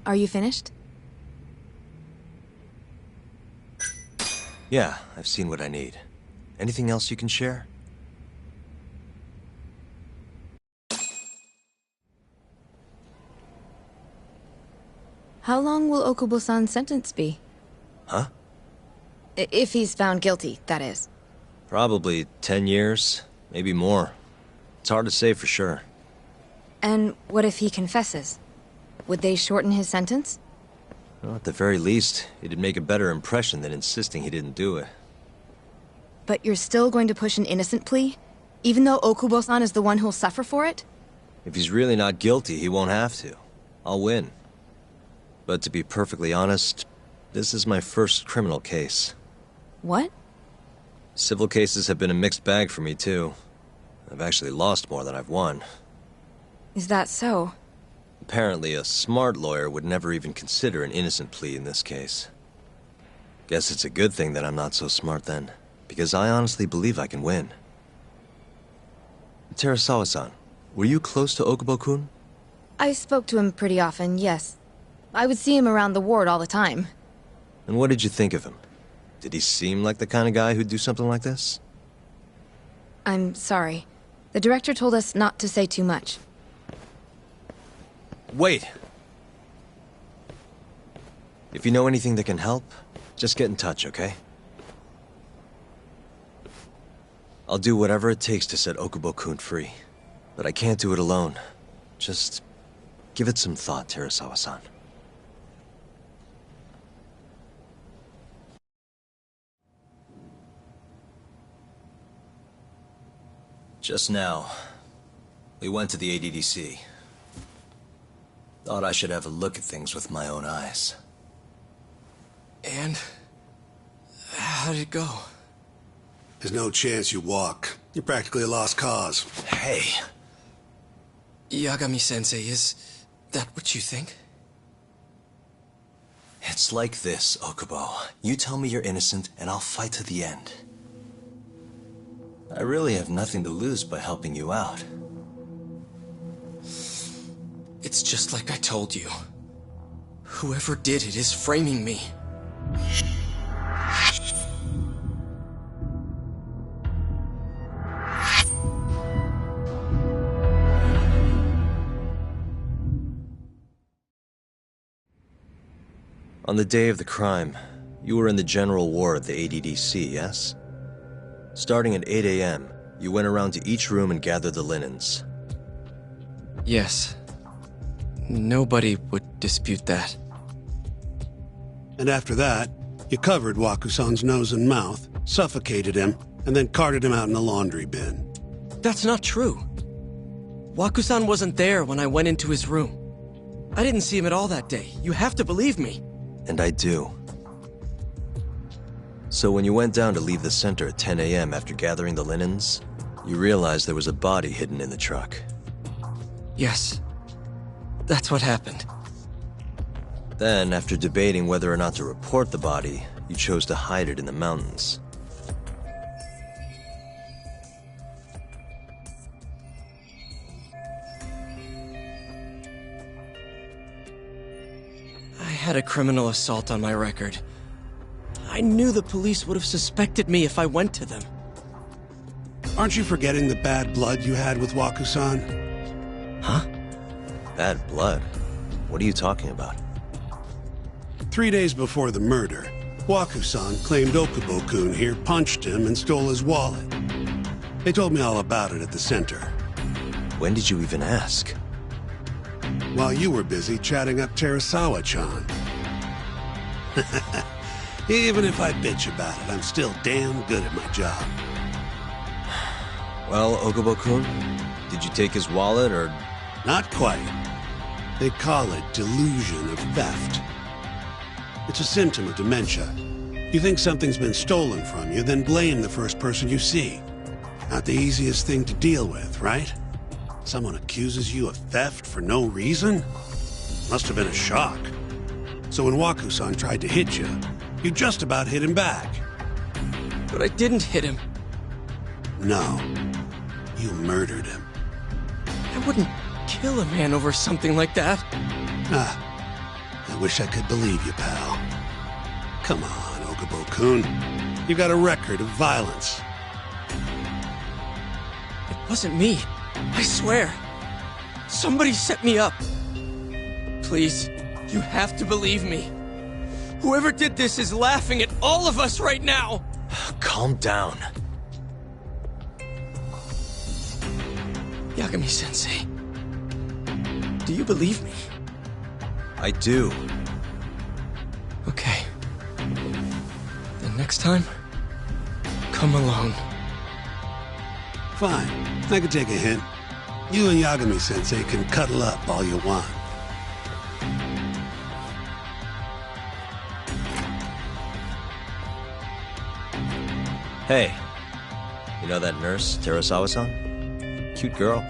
Are you finished? Yeah, I've seen what I need. Anything else you can share? How long will Okubo-san's sentence be? Huh? If he's found guilty, that is. Probably 10 years, maybe more. It's hard to say for sure. And what if he confesses? Would they shorten his sentence? Well, at the very least, it'd make a better impression than insisting he didn't do it. But you're still going to push an innocent plea? Even though Okubo-san is the one who'll suffer for it? If he's really not guilty, he won't have to. I'll win. But to be perfectly honest, this is my first criminal case. What? Civil cases have been a mixed bag for me, too. I've actually lost more than I've won. Is that so? Apparently, a smart lawyer would never even consider an innocent plea in this case. Guess it's a good thing that I'm not so smart then, because I honestly believe I can win. Terasawa-san, were you close to Okubo-kun? I spoke to him pretty often, yes. I would see him around the ward all the time. And what did you think of him? Did he seem like the kind of guy who'd do something like this? I'm sorry. The director told us not to say too much. Wait! If you know anything that can help, just get in touch, okay? I'll do whatever it takes to set Okubo-kun free. But I can't do it alone. Just give it some thought, Terasawa-san. Just now, we went to the ADDC. Thought I should have a look at things with my own eyes. And? How did it go? There's no chance you walk. You're practically a lost cause. Hey! Yagami-sensei, is that what you think? It's like this, Okubo. You tell me you're innocent, and I'll fight to the end. I really have nothing to lose by helping you out. It's just like I told you. Whoever did it is framing me. On the day of the crime, you were in the general ward at the ADDC, yes? Starting at 8 a.m., you went around to each room and gathered the linens. Yes. Nobody would dispute that. And after that, you covered Waku-san's nose and mouth, suffocated him, and then carted him out in the laundry bin. That's not true. Waku-san wasn't there when I went into his room. I didn't see him at all that day. You have to believe me. And I do. So when you went down to leave the center at 10 a.m. after gathering the linens, you realized there was a body hidden in the truck. Yes. That's what happened. Then, after debating whether or not to report the body, you chose to hide it in the mountains. I had a criminal assault on my record. I knew the police would have suspected me if I went to them. Aren't you forgetting the bad blood you had with Waku-san? Huh? Bad blood? What are you talking about? 3 days before the murder, Waku-san claimed Okubo-kun here punched him and stole his wallet. They told me all about it at the center. When did you even ask? While you were busy chatting up Terasawa-chan. Even if I bitch about it, I'm still damn good at my job. Well, Okubo-kun, did you take his wallet, or...? Not quite. They call it delusion of theft. It's a symptom of dementia. You think something's been stolen from you, then blame the first person you see. Not the easiest thing to deal with, right? Someone accuses you of theft for no reason? Must have been a shock. So when Waku-san tried to hit you, you just about hit him back. But I didn't hit him. No. You murdered him. I wouldn't kill a man over something like that. I wish I could believe you, pal. Come on, Okubo-kun. You got a record of violence. It wasn't me. I swear. Somebody set me up. Please, you have to believe me. Whoever did this is laughing at all of us right now. Calm down. Yagami-sensei, do you believe me? I do. Okay. Then next time, come alone. Fine. I can take a hint. You and Yagami-sensei can cuddle up all you want. Hey, you know that nurse, Terasawa-san? Cute girl.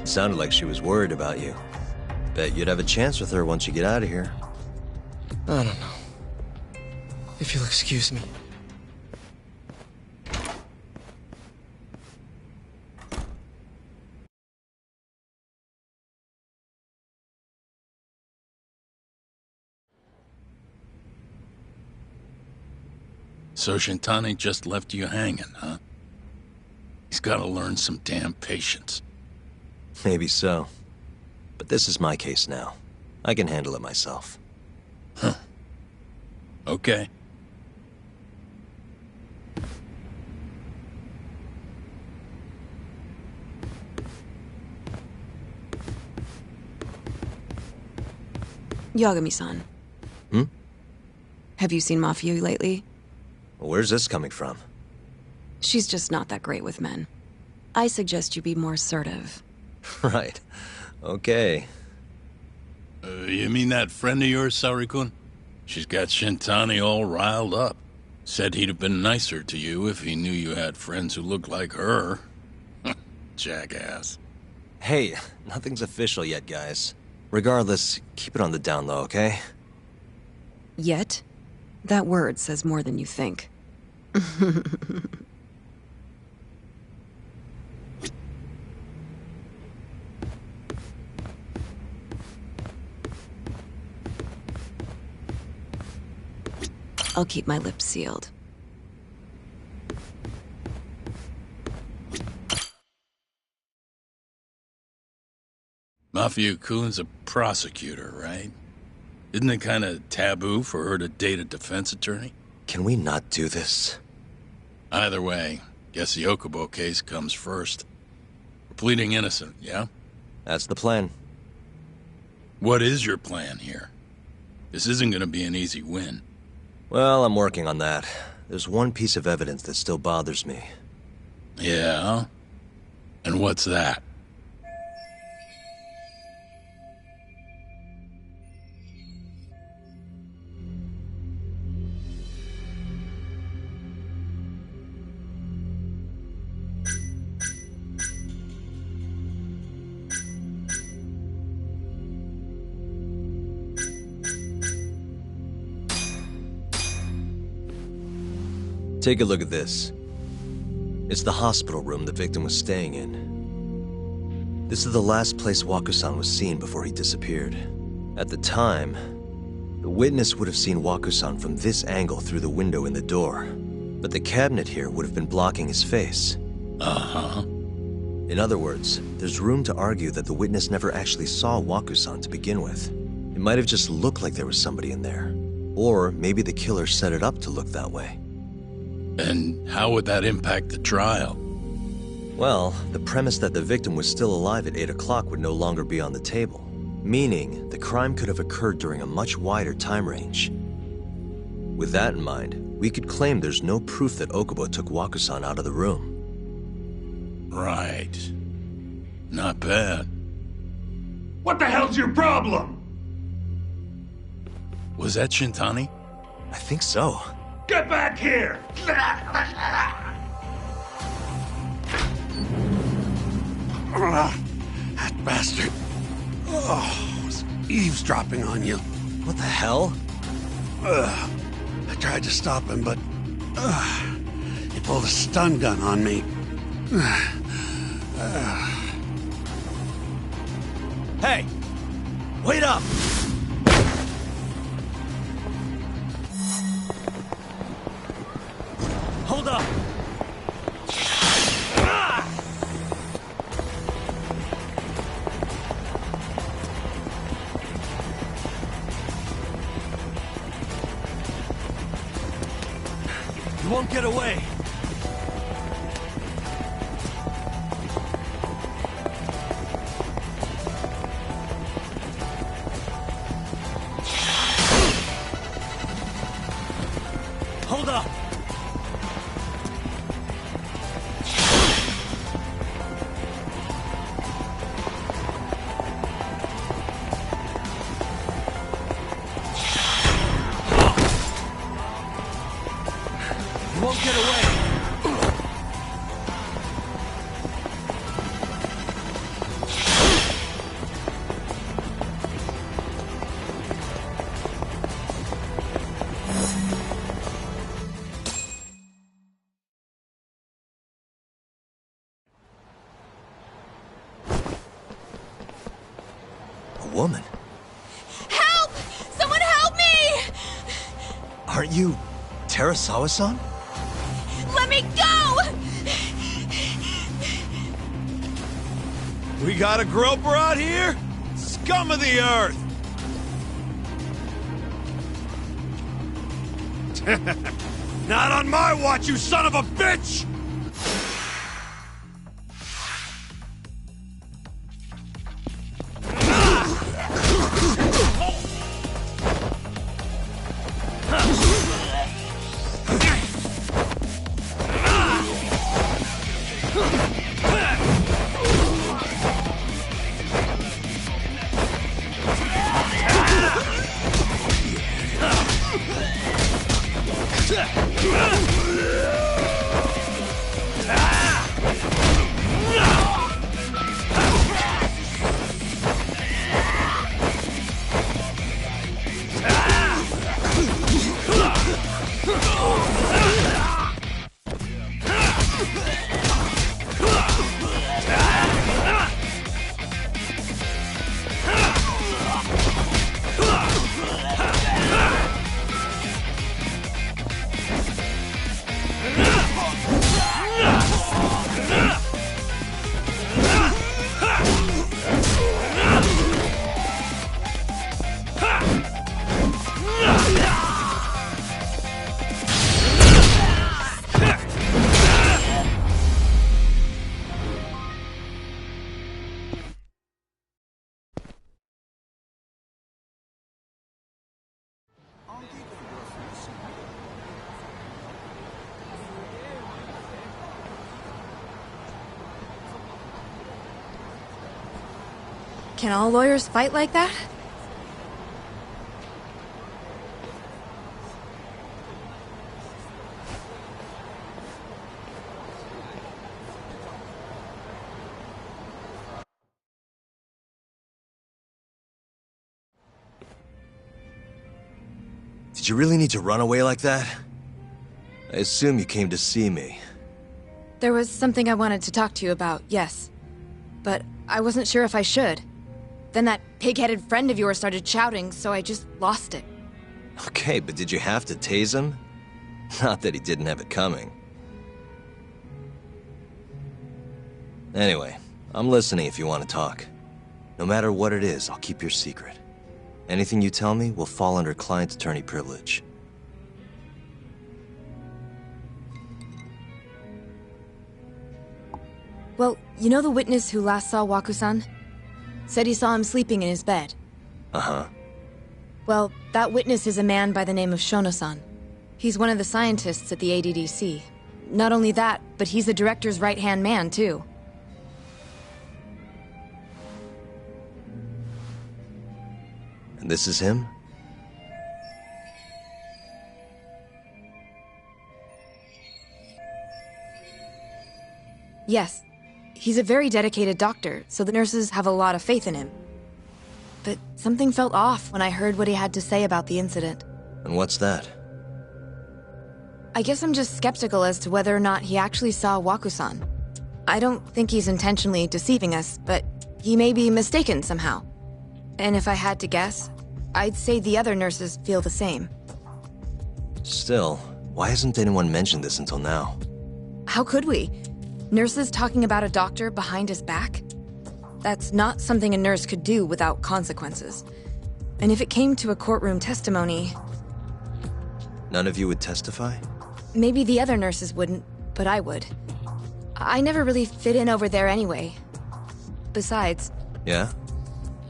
Sounded like she was worried about you. Bet you'd have a chance with her once you get out of here. I don't know. If you'll excuse me. So Shintani just left you hanging, huh? He's gotta learn some damn patience. Maybe so. But this is my case now. I can handle it myself. Huh. Okay. Yagami-san. Hmm? Have you seen Mafia lately? Where's this coming from? She's just not that great with men. I suggest you be more assertive. Right. Okay. You mean that friend of yours, Saori-kun? She's got Shintani all riled up. Said he'd have been nicer to you if he knew you had friends who looked like her. Jackass. Hey, nothing's official yet, guys. Regardless, keep it on the down low, okay? Yet? That word says more than you think. I'll keep my lips sealed. Mafia-kun's a prosecutor, right? Isn't it kind of taboo for her to date a defense attorney? Can we not do this? Either way, guess the Okubo case comes first. We're pleading innocent, yeah? That's the plan. What is your plan here? This isn't gonna be an easy win. Well, I'm working on that. There's one piece of evidence that still bothers me. Yeah? And what's that? Take a look at this. It's the hospital room the victim was staying in. This is the last place Waku-san was seen before he disappeared. At the time, the witness would have seen Waku-san from this angle through the window in the door, but the cabinet here would have been blocking his face. Uh-huh. In other words, there's room to argue that the witness never actually saw Waku-san to begin with. It might have just looked like there was somebody in there. Or maybe the killer set it up to look that way. And how would that impact the trial? Well, the premise that the victim was still alive at 8 o'clock would no longer be on the table. Meaning, the crime could have occurred during a much wider time range. With that in mind, we could claim there's no proof that Okubo took Wakusan out of the room. Right. Not bad. What the hell's your problem? Was that Shintani? I think so. Get back here! That bastard. Oh, was eavesdropping on you. What the hell? I tried to stop him, but he pulled a stun gun on me. Hey! Wait up! Hold up! You won't get away! Hold up! You won't get away! A woman? Help! Someone help me! Aren't you Terasawa-san? Let me go! We got a groper out here? Scum of the earth! Not on my watch, you son of a bitch! Can all lawyers fight like that? Did you really need to run away like that? I assume you came to see me. There was something I wanted to talk to you about, yes. But I wasn't sure if I should. Then that pig-headed friend of yours started shouting, so I just lost it. Okay, but did you have to tase him? Not that he didn't have it coming. Anyway, I'm listening if you want to talk. No matter what it is, I'll keep your secret. Anything you tell me will fall under client attorney privilege. Well, you know the witness who last saw Waku-san? Said he saw him sleeping in his bed. Uh-huh. Well, that witness is a man by the name of Shono-san. He's one of the scientists at the ADDC. Not only that, but he's the director's right-hand man, too. And this is him? Yes. He's a very dedicated doctor, so the nurses have a lot of faith in him. But something felt off when I heard what he had to say about the incident. And what's that? I guess I'm just skeptical as to whether or not he actually saw Waku-san. I don't think he's intentionally deceiving us, but he may be mistaken somehow. And if I had to guess, I'd say the other nurses feel the same. Still, why hasn't anyone mentioned this until now? How could we? Nurses talking about a doctor behind his back? That's not something a nurse could do without consequences. And if it came to a courtroom testimony... None of you would testify? Maybe the other nurses wouldn't, but I would. I never really fit in over there anyway. Besides... Yeah?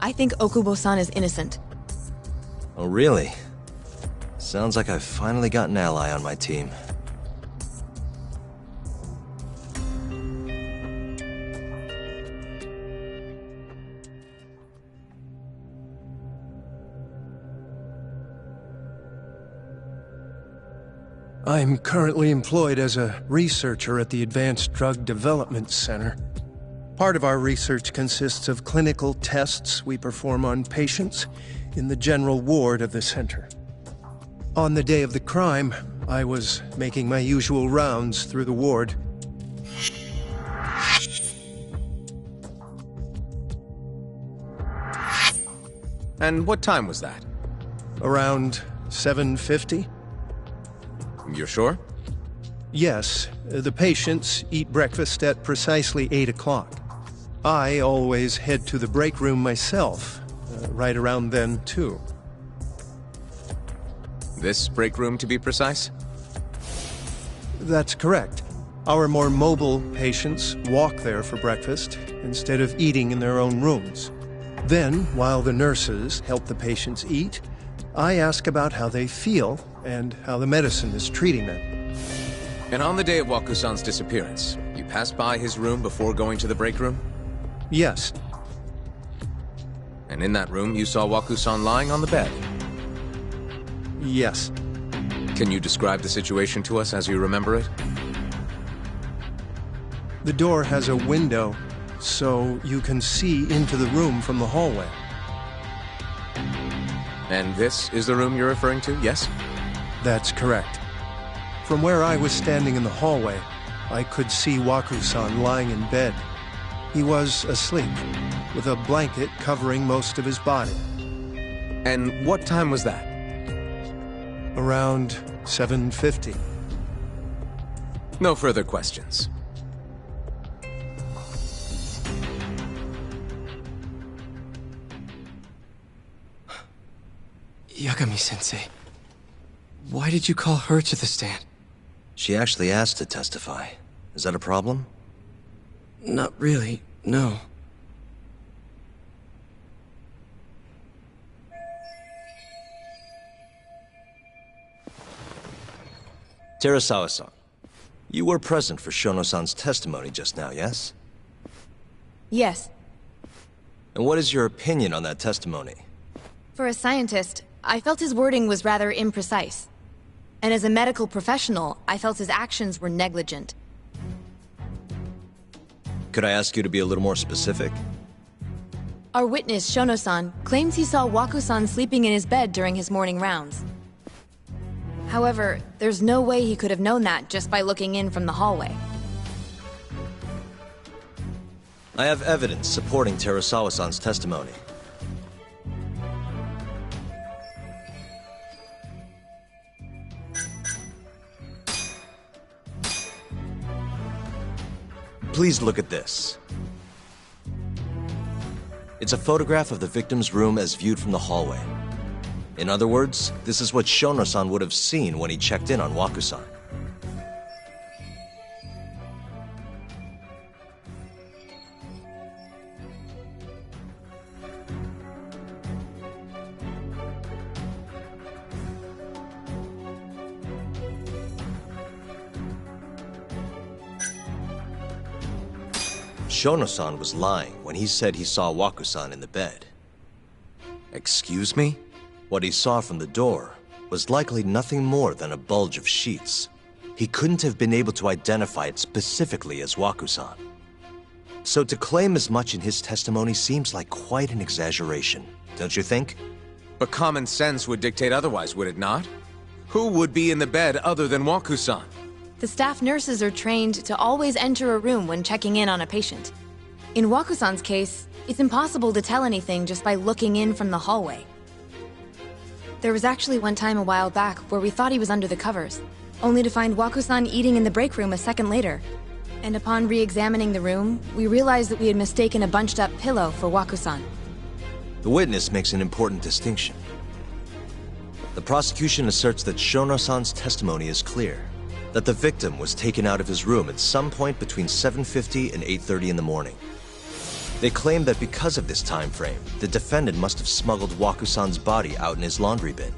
I think Okubo-san is innocent. Oh, really? Sounds like I've finally got an ally on my team. I'm currently employed as a researcher at the Advanced Drug Development Center. Part of our research consists of clinical tests we perform on patients in the general ward of the center. On the day of the crime, I was making my usual rounds through the ward. And what time was that? Around 7:50? You're sure? Yes. The patients eat breakfast at precisely 8 o'clock. I always head to the break room myself, right around then, too. This break room, to be precise? That's correct. Our more mobile patients walk there for breakfast instead of eating in their own rooms. Then, while the nurses help the patients eat, I ask about how they feel and how the medicine is treating them. And on the day of Waku-san's disappearance, you passed by his room before going to the break room? Yes. And in that room, you saw Waku-san lying on the bed? Yes. Can you describe the situation to us as you remember it? The door has a window, so you can see into the room from the hallway. And this is the room you're referring to, yes? That's correct. From where I was standing in the hallway, I could see Waku-san lying in bed. He was asleep, with a blanket covering most of his body. And what time was that? Around 7:50. No further questions. Yagami-sensei, why did you call her to the stand? She actually asked to testify. Is that a problem? Not really, no. Terasawa-san, you were present for Shono-san's testimony just now, yes? Yes. And what is your opinion on that testimony? For a scientist, I felt his wording was rather imprecise. And as a medical professional, I felt his actions were negligent. Could I ask you to be a little more specific? Our witness, Shono-san, claims he saw Waku-san sleeping in his bed during his morning rounds. However, there's no way he could have known that just by looking in from the hallway. I have evidence supporting Terasawa-san's testimony. Please look at this. It's a photograph of the victim's room as viewed from the hallway. In other words, this is what Shono-san would have seen when he checked in on Waku-san. Shono-san was lying when he said he saw Waku-san in the bed. Excuse me? What he saw from the door was likely nothing more than a bulge of sheets. He couldn't have been able to identify it specifically as Waku-san. So to claim as much in his testimony seems like quite an exaggeration, don't you think? But common sense would dictate otherwise, would it not? Who would be in the bed other than Waku-san? The staff nurses are trained to always enter a room when checking in on a patient. In Waku-san's case, it's impossible to tell anything just by looking in from the hallway. There was actually one time a while back where we thought he was under the covers, only to find Waku-san eating in the break room a second later. And upon re-examining the room, we realized that we had mistaken a bunched-up pillow for Waku-san. The witness makes an important distinction. The prosecution asserts that Shono-san's testimony is clear, that the victim was taken out of his room at some point between 7:50 and 8:30 in the morning. They claim that because of this time frame, the defendant must have smuggled Waku-san's body out in his laundry bin.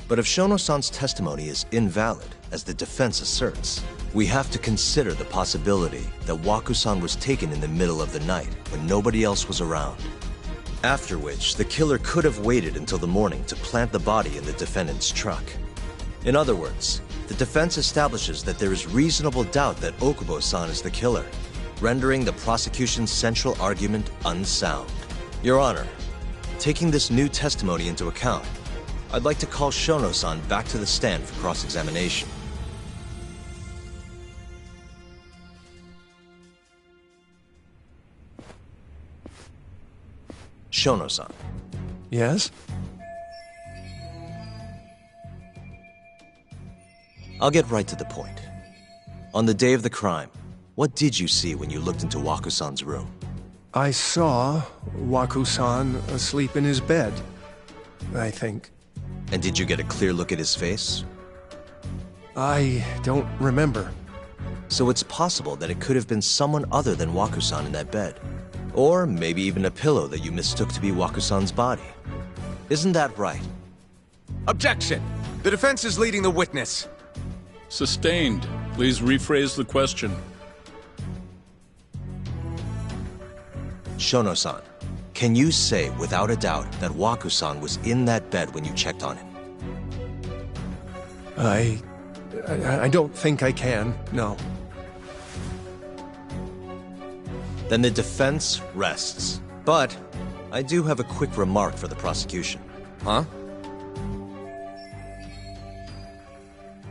But if Shono-san's testimony is invalid, as the defense asserts, we have to consider the possibility that Waku-san was taken in the middle of the night when nobody else was around. After which, the killer could have waited until the morning to plant the body in the defendant's truck. In other words, the defense establishes that there is reasonable doubt that Okubo-san is the killer, rendering the prosecution's central argument unsound. Your Honor, taking this new testimony into account, I'd like to call Shono-san back to the stand for cross-examination. Shono-san. Yes? I'll get right to the point. On the day of the crime, what did you see when you looked into Waku-san's room? I saw Waku-san asleep in his bed, I think. And did you get a clear look at his face? I don't remember. So it's possible that it could have been someone other than Waku-san in that bed. Or maybe even a pillow that you mistook to be Waku-san's body. Isn't that right? Objection! The defense is leading the witness. Sustained. Please rephrase the question. Shono-san, can you say without a doubt that Waku-san was in that bed when you checked on him? I don't think I can, no. Then the defense rests. But I do have a quick remark for the prosecution. Huh?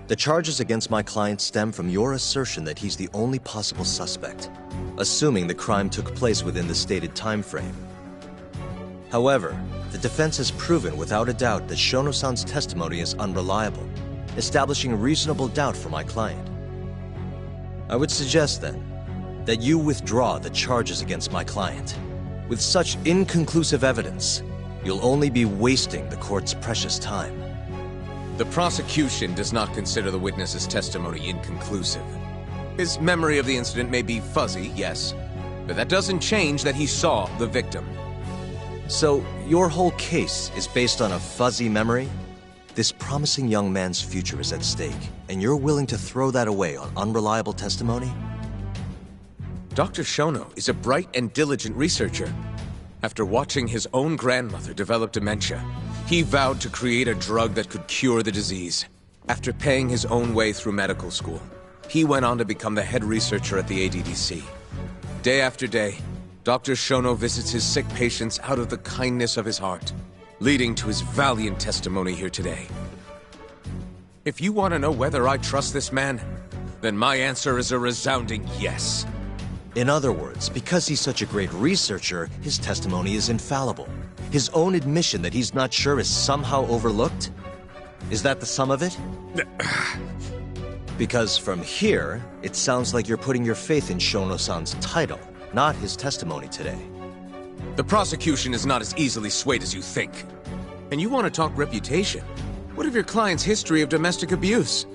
The charges against my client stem from your assertion that he's the only possible suspect, assuming the crime took place within the stated time frame. However, the defense has proven without a doubt that Shono-san's testimony is unreliable, establishing reasonable doubt for my client. I would suggest, then, that you withdraw the charges against my client. With such inconclusive evidence, you'll only be wasting the court's precious time. The prosecution does not consider the witness's testimony inconclusive. His memory of the incident may be fuzzy, yes, but that doesn't change that he saw the victim. So, your whole case is based on a fuzzy memory? This promising young man's future is at stake, and you're willing to throw that away on unreliable testimony? Dr. Shono is a bright and diligent researcher. After watching his own grandmother develop dementia, he vowed to create a drug that could cure the disease. After paying his own way through medical school, he went on to become the head researcher at the ADDC. Day after day, Dr. Shono visits his sick patients out of the kindness of his heart, leading to his valiant testimony here today. If you want to know whether I trust this man, then my answer is a resounding yes. In other words, because he's such a great researcher, his testimony is infallible. His own admission that he's not sure is somehow overlooked? Is that the sum of it? Because from here, it sounds like you're putting your faith in Shono-san's title, not his testimony today. The prosecution is not as easily swayed as you think. And you want to talk reputation? What of your client's history of domestic abuse?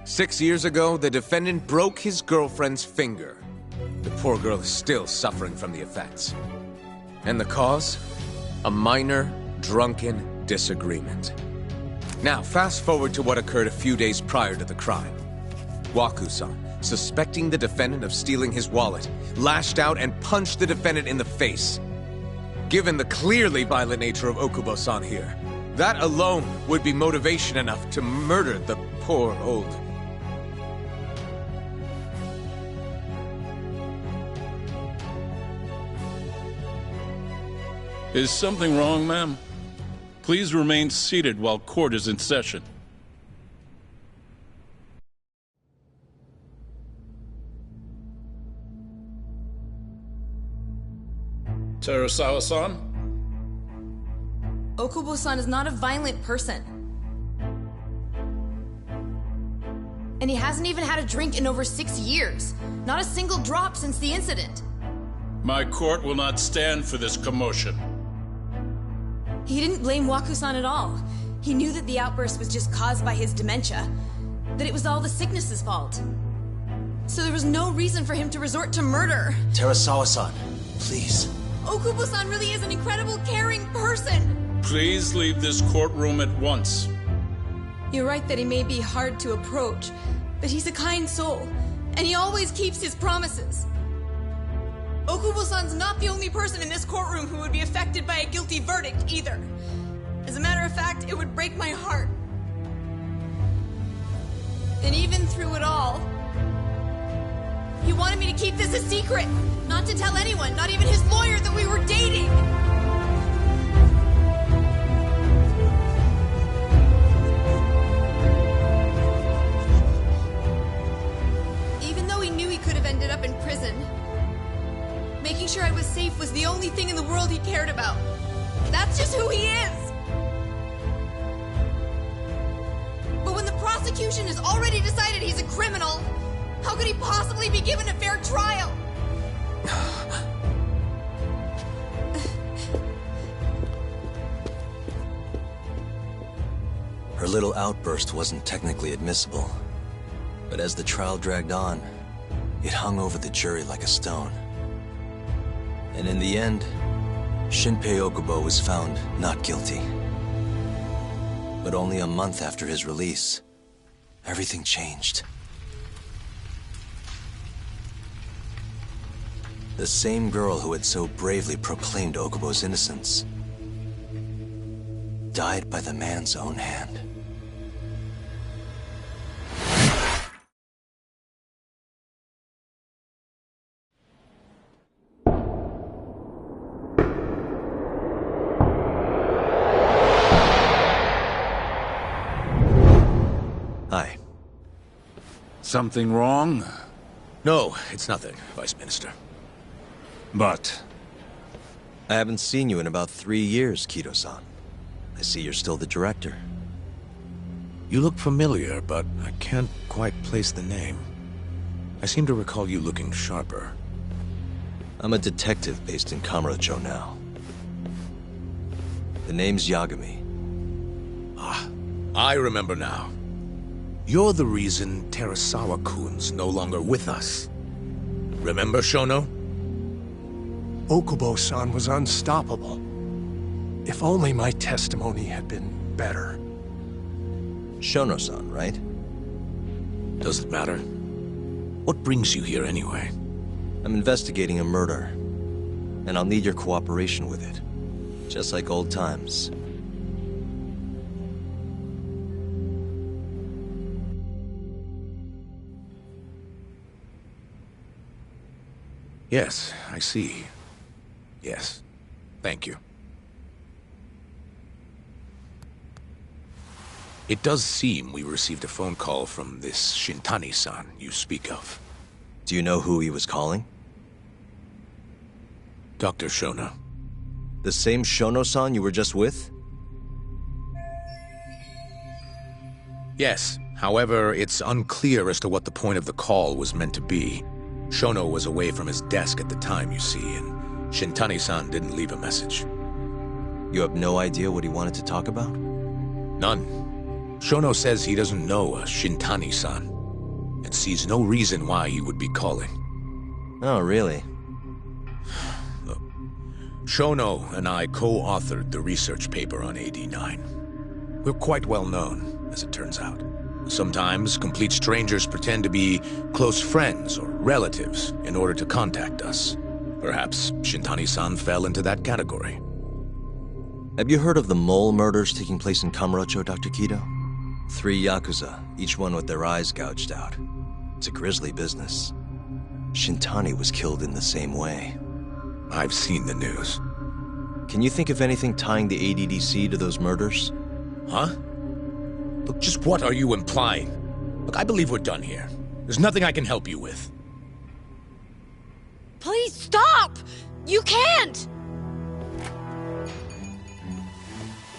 6 years ago, the defendant broke his girlfriend's finger. The poor girl is still suffering from the effects. And the cause? A minor, drunken disagreement. Now, fast forward to what occurred a few days prior to the crime. Waku-san, suspecting the defendant of stealing his wallet, lashed out and punched the defendant in the face. Given the clearly violent nature of Okubo-san here, that alone would be motivation enough to murder the poor old... Is something wrong, ma'am? Please remain seated while court is in session. Terasawa-san? Okubo-san is not a violent person. And he hasn't even had a drink in over 6 years. Not a single drop since the incident. My court will not stand for this commotion. He didn't blame Waku-san at all. He knew that the outburst was just caused by his dementia. That it was all the sickness's fault. So there was no reason for him to resort to murder. Terasawa-san, please. Okubo-san really is an incredible, caring person. Please leave this courtroom at once. You're right that he may be hard to approach, but he's a kind soul, and he always keeps his promises. Okubo-san's not the only person in this courtroom who would be affected by a guilty verdict, either. As a matter of fact, it would break my heart. And even through it all, he wanted me to keep this a secret, not to tell anyone, not even his lawyer, that we were dating. Even though he knew he could have ended up in prison, making sure I was safe was the only thing in the world he cared about. That's just who he is! But when the prosecution has already decided he's a criminal, how could he possibly be given a fair trial? Her little outburst wasn't technically admissible, but as the trial dragged on, it hung over the jury like a stone. And in the end, Shinpei Okubo was found not guilty. But only a month after his release, everything changed. The same girl who had so bravely proclaimed Okubo's innocence died by the man's own hand. Hi. Something wrong? No, it's nothing, Vice Minister. But... I haven't seen you in about 3 years, Kido-san. I see you're still the director. You look familiar, but I can't quite place the name. I seem to recall you looking sharper. I'm a detective based in Kamurocho now. The name's Yagami. Ah, I remember now. You're the reason Terasawa-kun's no longer with us. Remember, Shono? Okubo-san was unstoppable. If only my testimony had been better. Shono-san, right? Does it matter? What brings you here anyway? I'm investigating a murder, and I'll need your cooperation with it. Just like old times. Yes, I see. Yes. Thank you. It does seem we received a phone call from this Shintani-san you speak of. Do you know who he was calling? Dr. Shono. The same Shono-san you were just with? Yes, however, it's unclear as to what the point of the call was meant to be. Shono was away from his desk at the time, you see, and Shintani-san didn't leave a message. You have no idea what he wanted to talk about? None. Shono says he doesn't know a Shintani-san, and sees no reason why he would be calling. Oh, really? Look, Shono and I co-authored the research paper on AD9. We're quite well known, as it turns out. Sometimes, complete strangers pretend to be close friends or relatives in order to contact us. Perhaps Shintani-san fell into that category. Have you heard of the mole murders taking place in Kamurocho, Dr. Kido? 3 Yakuza, each one with their eyes gouged out. It's a grisly business. Shintani was killed in the same way. I've seen the news. Can you think of anything tying the ADDC to those murders? Huh? Look, just what are you implying? Look, I believe we're done here. There's nothing I can help you with. Please stop! You can't!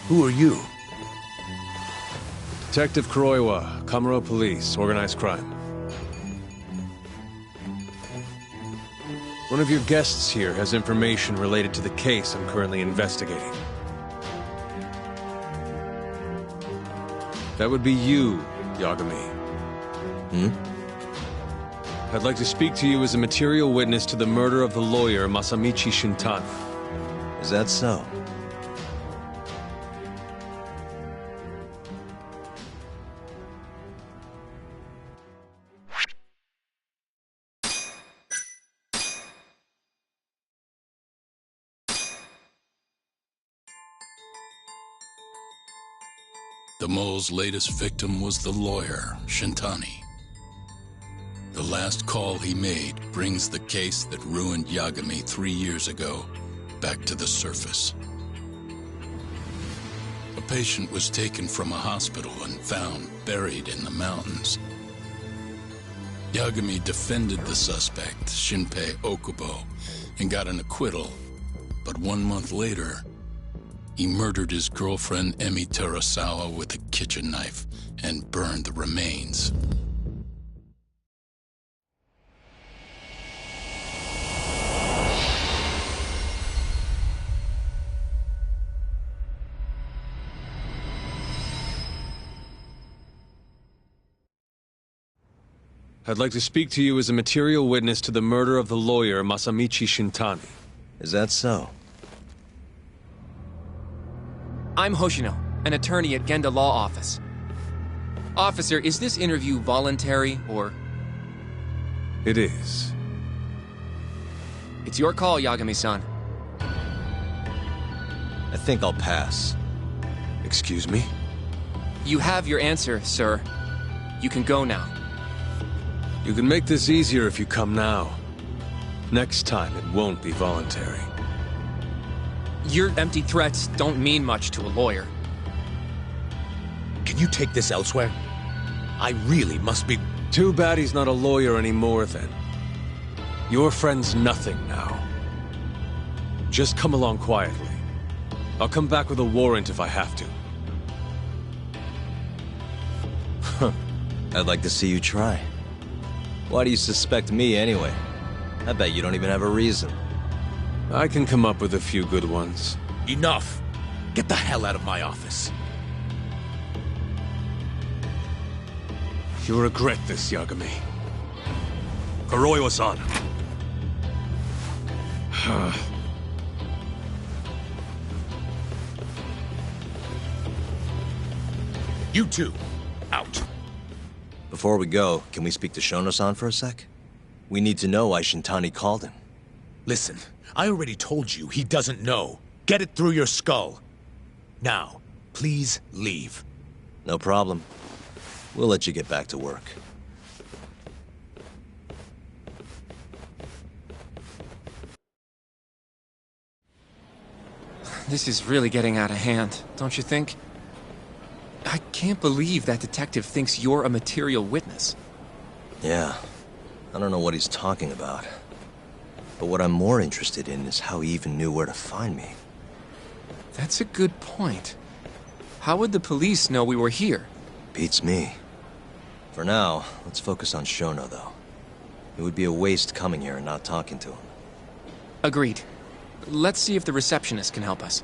Who are you? Detective Kuroiwa, Kamuro Police, Organized Crime. One of your guests here has information related to the case I'm currently investigating. That would be you, Yagami. I'd like to speak to you as a material witness to the murder of the lawyer Masamichi Shintani. Is that so? The mole's latest victim was the lawyer, Shintani. The last call he made brings the case that ruined Yagami 3 years ago back to the surface. A patient was taken from a hospital and found buried in the mountains. Yagami defended the suspect, Shinpei Okubo, and got an acquittal. But 1 month later, he murdered his girlfriend Emi Terasawa with a kitchen knife and burned the remains. I'd like to speak to you as a material witness to the murder of the lawyer Masamichi Shintani. Is that so? I'm Hoshino, an attorney at Genda Law Office. Officer, is this interview voluntary, or...? It is. It's your call, Yagami-san. I think I'll pass. Excuse me? You have your answer, sir. You can go now. You can make this easier if you come now. Next time, it won't be voluntary. Your empty threats don't mean much to a lawyer. Can you take this elsewhere? I really must be... Too bad he's not a lawyer anymore, then. Your friend's nothing now. Just come along quietly. I'll come back with a warrant if I have to. I'd like to see you try. Why do you suspect me anyway? I bet you don't even have a reason. I can come up with a few good ones. Enough! Get the hell out of my office. You'll regret this, Yagami. Kuroiwa-san. You two, out. Before we go, can we speak to Shono-san for a sec? We need to know why Shintani called him. Listen, I already told you he doesn't know. Get it through your skull. Now, please leave. No problem. We'll let you get back to work. This is really getting out of hand, don't you think? I can't believe that detective thinks you're a material witness. Yeah. I don't know what he's talking about. But what I'm more interested in is how he even knew where to find me. That's a good point. How would the police know we were here? Beats me. For now, let's focus on Shono, though. It would be a waste coming here and not talking to him. Agreed. Let's see if the receptionist can help us.